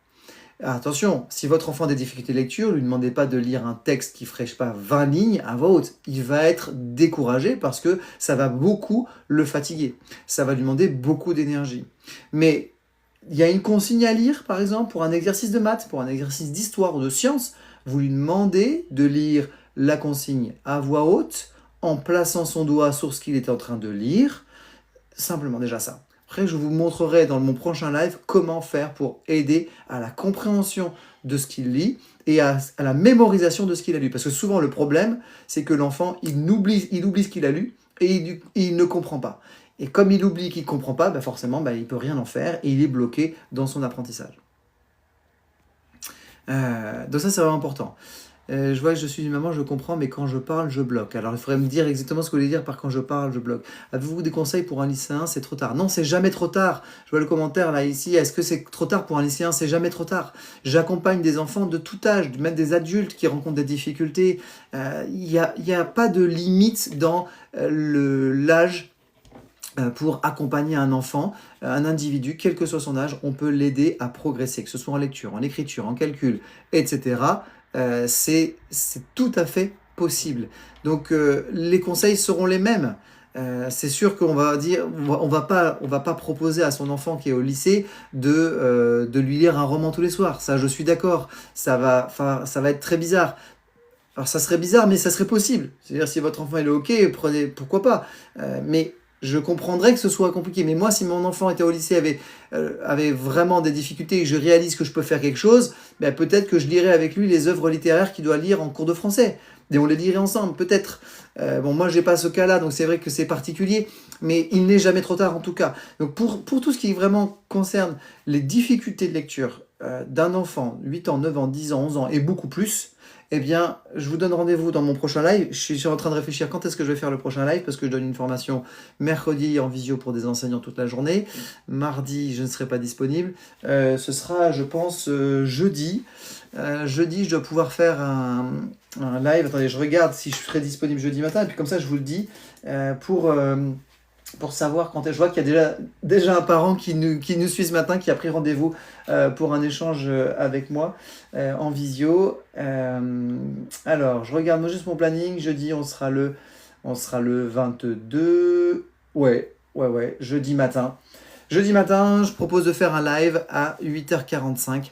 Attention, si votre enfant a des difficultés de lecture, ne lui demandez pas de lire un texte qui ferait, je sais pas, 20 lignes à voix haute. Il va être découragé parce que ça va beaucoup le fatiguer. Ça va lui demander beaucoup d'énergie. Mais il y a une consigne à lire, par exemple, pour un exercice de maths, pour un exercice d'histoire ou de sciences. Vous lui demandez de lire la consigne à voix haute en plaçant son doigt sur ce qu'il est en train de lire. Simplement déjà ça. Après, je vous montrerai dans mon prochain live comment faire pour aider à la compréhension de ce qu'il lit et à la mémorisation de ce qu'il a lu. Parce que souvent, le problème, c'est que l'enfant, il oublie ce qu'il a lu et il ne comprend pas. Et comme il oublie qu'il ne comprend pas, forcément, il ne peut rien en faire et il est bloqué dans son apprentissage. Donc ça, c'est vraiment important. Je vois que je suis une maman, je comprends, mais quand je parle, je bloque. Alors, il faudrait me dire exactement ce que vous voulez dire par quand je parle, je bloque. Avez-vous des conseils pour un lycéen? C'est trop tard. Non, c'est jamais trop tard. Je vois le commentaire là, ici. Est-ce que c'est trop tard pour un lycéen? C'est jamais trop tard. J'accompagne des enfants de tout âge, même des adultes qui rencontrent des difficultés. Il n'y a pas de limite dans l'âge pour accompagner un enfant, un individu, quel que soit son âge. On peut l'aider à progresser, que ce soit en lecture, en écriture, en calcul, etc. C'est tout à fait possible. Donc les conseils seront les mêmes. C'est sûr qu'on va dire, on va pas proposer à son enfant qui est au lycée de lui lire un roman tous les soirs. Ça, je suis d'accord. Ça va être très bizarre. Alors ça serait bizarre, mais ça serait possible. C'est-à-dire si votre enfant est OK, pourquoi pas. Mais je comprendrais que ce soit compliqué. Mais moi, si mon enfant était au lycée, avait vraiment des difficultés et que je réalise que je peux faire quelque chose, peut-être que je lirai avec lui les œuvres littéraires qu'il doit lire en cours de français. Et on les lirait ensemble, peut-être. Moi, j'ai pas ce cas-là, donc c'est vrai que c'est particulier. Mais il n'est jamais trop tard, en tout cas. Donc pour tout ce qui vraiment concerne les difficultés de lecture d'un enfant, 8 ans, 9 ans, 10 ans, 11 ans et beaucoup plus, eh bien, je vous donne rendez-vous dans mon prochain live. Je suis en train de réfléchir quand est-ce que je vais faire le prochain live, parce que je donne une formation mercredi en visio pour des enseignants toute la journée. Mardi, je ne serai pas disponible. Ce sera, je pense, jeudi. Jeudi, je dois pouvoir faire un live. Attendez, je regarde si je serai disponible jeudi matin, et puis comme ça, je vous le dis, pour savoir quand est-ce. Je vois qu'il y a déjà un parent qui nous suit ce matin, qui a pris rendez-vous pour un échange avec moi en visio. Alors, je regarde juste mon planning. Jeudi, on sera le 22. Ouais, jeudi matin. Jeudi matin, je propose de faire un live à 8h45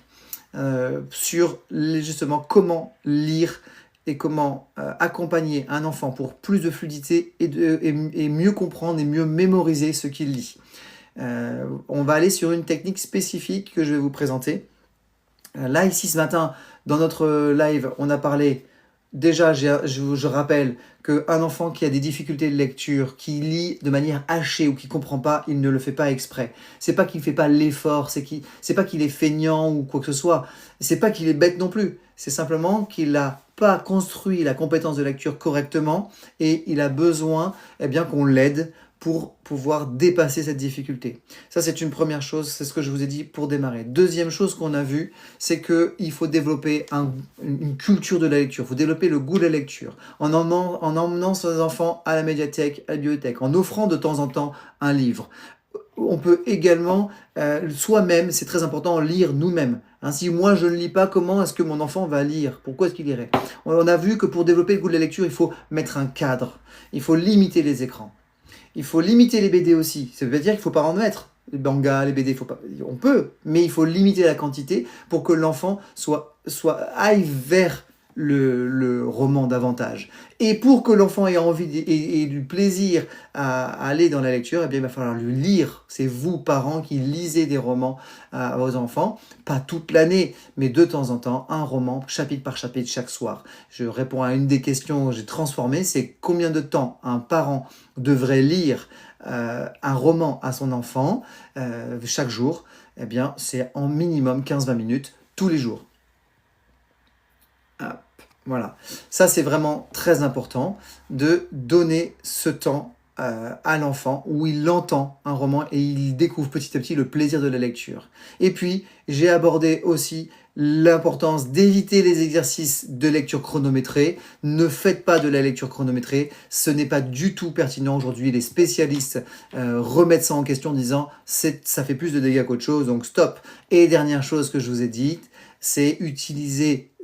sur justement comment lire et comment accompagner un enfant pour plus de fluidité et mieux comprendre et mieux mémoriser ce qu'il lit. On va aller sur une technique spécifique que je vais vous présenter. Là, ici, ce matin, dans notre live, on a parlé. Déjà, je rappelle qu'un enfant qui a des difficultés de lecture, qui lit de manière hachée ou qui ne comprend pas, il ne le fait pas exprès. C'est pas qu'il ne fait pas l'effort, c'est pas qu'il est feignant ou quoi que ce soit. C'est pas qu'il est bête non plus. C'est simplement qu'il n'a pas construit la compétence de lecture correctement et il a besoin qu'on l'aide pour pouvoir dépasser cette difficulté. Ça, c'est une première chose, c'est ce que je vous ai dit pour démarrer. Deuxième chose qu'on a vu, c'est qu'il faut développer une culture de la lecture, il faut développer le goût de la lecture, en emmenant ses enfants à la médiathèque, à la bibliothèque, en offrant de temps en temps un livre. On peut également, soi-même, c'est très important, lire nous-mêmes. Si moi je ne lis pas, comment est-ce que mon enfant va lire? Pourquoi est-ce qu'il irait? On a vu que pour développer le goût de la lecture, il faut mettre un cadre, il faut limiter les écrans. Il faut limiter les BD aussi. Ça veut dire qu'il ne faut pas en mettre. Les mangas, les BD, on peut, mais il faut limiter la quantité pour que l'enfant aille vers le roman davantage. Et pour que l'enfant ait envie et du plaisir à aller dans la lecture, il va falloir lui lire. C'est vous, parents, qui lisez des romans à vos enfants. Pas toute l'année, mais de temps en temps, un roman, chapitre par chapitre, chaque soir. Je réponds à une des questions que j'ai transformées, c'est combien de temps un parent devrait lire un roman à son enfant chaque jour. C'est en minimum 15-20 minutes tous les jours. Hop, voilà. Ça, c'est vraiment très important de donner ce temps à l'enfant où il entend un roman et il découvre petit à petit le plaisir de la lecture. Et puis, j'ai abordé aussi l'importance d'éviter les exercices de lecture chronométrée. Ne faites pas de la lecture chronométrée, ce n'est pas du tout pertinent. Aujourd'hui, les spécialistes remettent ça en question en disant ça fait plus de dégâts qu'autre chose, donc stop. Et dernière chose que je vous ai dite, c'est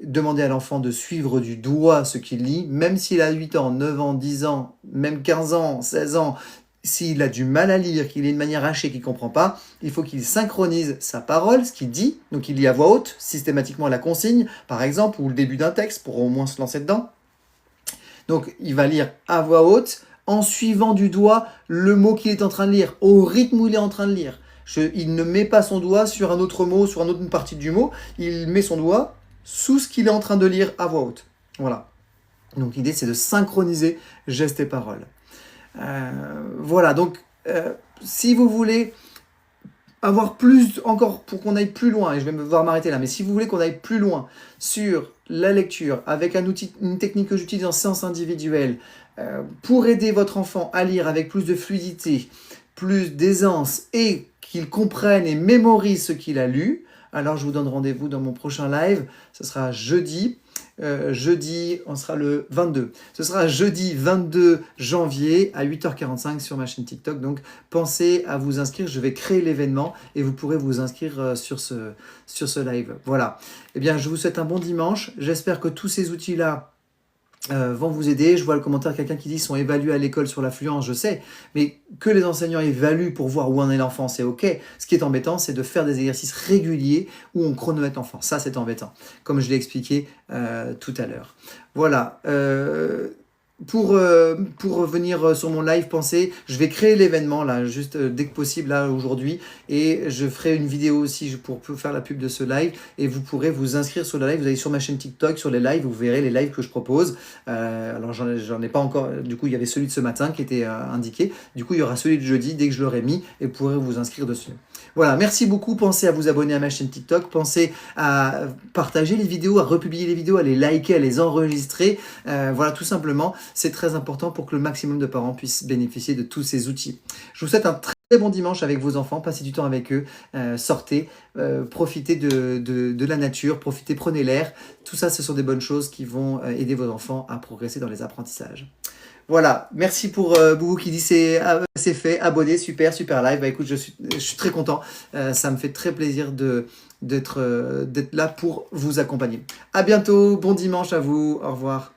demander à l'enfant de suivre du doigt ce qu'il lit, même s'il a 8 ans, 9 ans, 10 ans, même 15 ans, 16 ans, s'il a du mal à lire, qu'il est de manière hachée, qu'il ne comprend pas, il faut qu'il synchronise sa parole, ce qu'il dit, donc il lit à voix haute, systématiquement la consigne, par exemple, ou le début d'un texte, pour au moins se lancer dedans. Donc il va lire à voix haute, en suivant du doigt le mot qu'il est en train de lire, au rythme où il est en train de lire. Il ne met pas son doigt sur un autre mot, sur une autre partie du mot, il met son doigt sous ce qu'il est en train de lire à voix haute. Voilà. Donc l'idée, c'est de synchroniser gestes et paroles. Voilà, donc si vous voulez avoir plus, encore pour qu'on aille plus loin, et je vais devoir m'arrêter là, mais si vous voulez qu'on aille plus loin sur la lecture avec une technique que j'utilise en séance individuelle, pour aider votre enfant à lire avec plus de fluidité, plus d'aisance et qu'il comprenne et mémorise ce qu'il a lu, alors je vous donne rendez-vous dans mon prochain live. Ce sera jeudi. On sera le 22. Ce sera jeudi 22 janvier à 8h45 sur ma chaîne TikTok. Donc pensez à vous inscrire. Je vais créer l'événement et vous pourrez vous inscrire sur ce live. Voilà. Eh bien, je vous souhaite un bon dimanche. J'espère que tous ces outils-là vont vous aider. Je vois le commentaire de quelqu'un qui dit sont évalués à l'école sur l'affluence, je sais, mais que les enseignants évaluent pour voir où en est l'enfant, c'est ok. Ce qui est embêtant, c'est de faire des exercices réguliers où on chronomètre l'enfant. Ça, c'est embêtant, comme je l'ai expliqué tout à l'heure. Voilà. Pour revenir sur mon live, pensez, je vais créer l'événement là, juste dès que possible là aujourd'hui, et je ferai une vidéo aussi pour faire la pub de ce live, et vous pourrez vous inscrire sur le live. Vous allez sur ma chaîne TikTok, sur les lives, vous verrez les lives que je propose. Alors j'en ai pas encore, du coup il y avait celui de ce matin qui était indiqué, du coup il y aura celui de jeudi dès que je l'aurai mis, et vous pourrez vous inscrire dessus. Voilà, merci beaucoup. Pensez à vous abonner à ma chaîne TikTok. Pensez à partager les vidéos, à republier les vidéos, à les liker, à les enregistrer. Voilà, tout simplement, c'est très important pour que le maximum de parents puissent bénéficier de tous ces outils. Je vous souhaite un très bon dimanche avec vos enfants. Passez du temps avec eux. Sortez, profitez de la nature, profitez, prenez l'air. Tout ça, ce sont des bonnes choses qui vont aider vos enfants à progresser dans les apprentissages. Voilà, merci pour Boubou qui dit c'est fait, abonné, super, super live. Bah écoute, je suis très content. Ça me fait très plaisir d'être là pour vous accompagner. À bientôt, bon dimanche à vous, au revoir.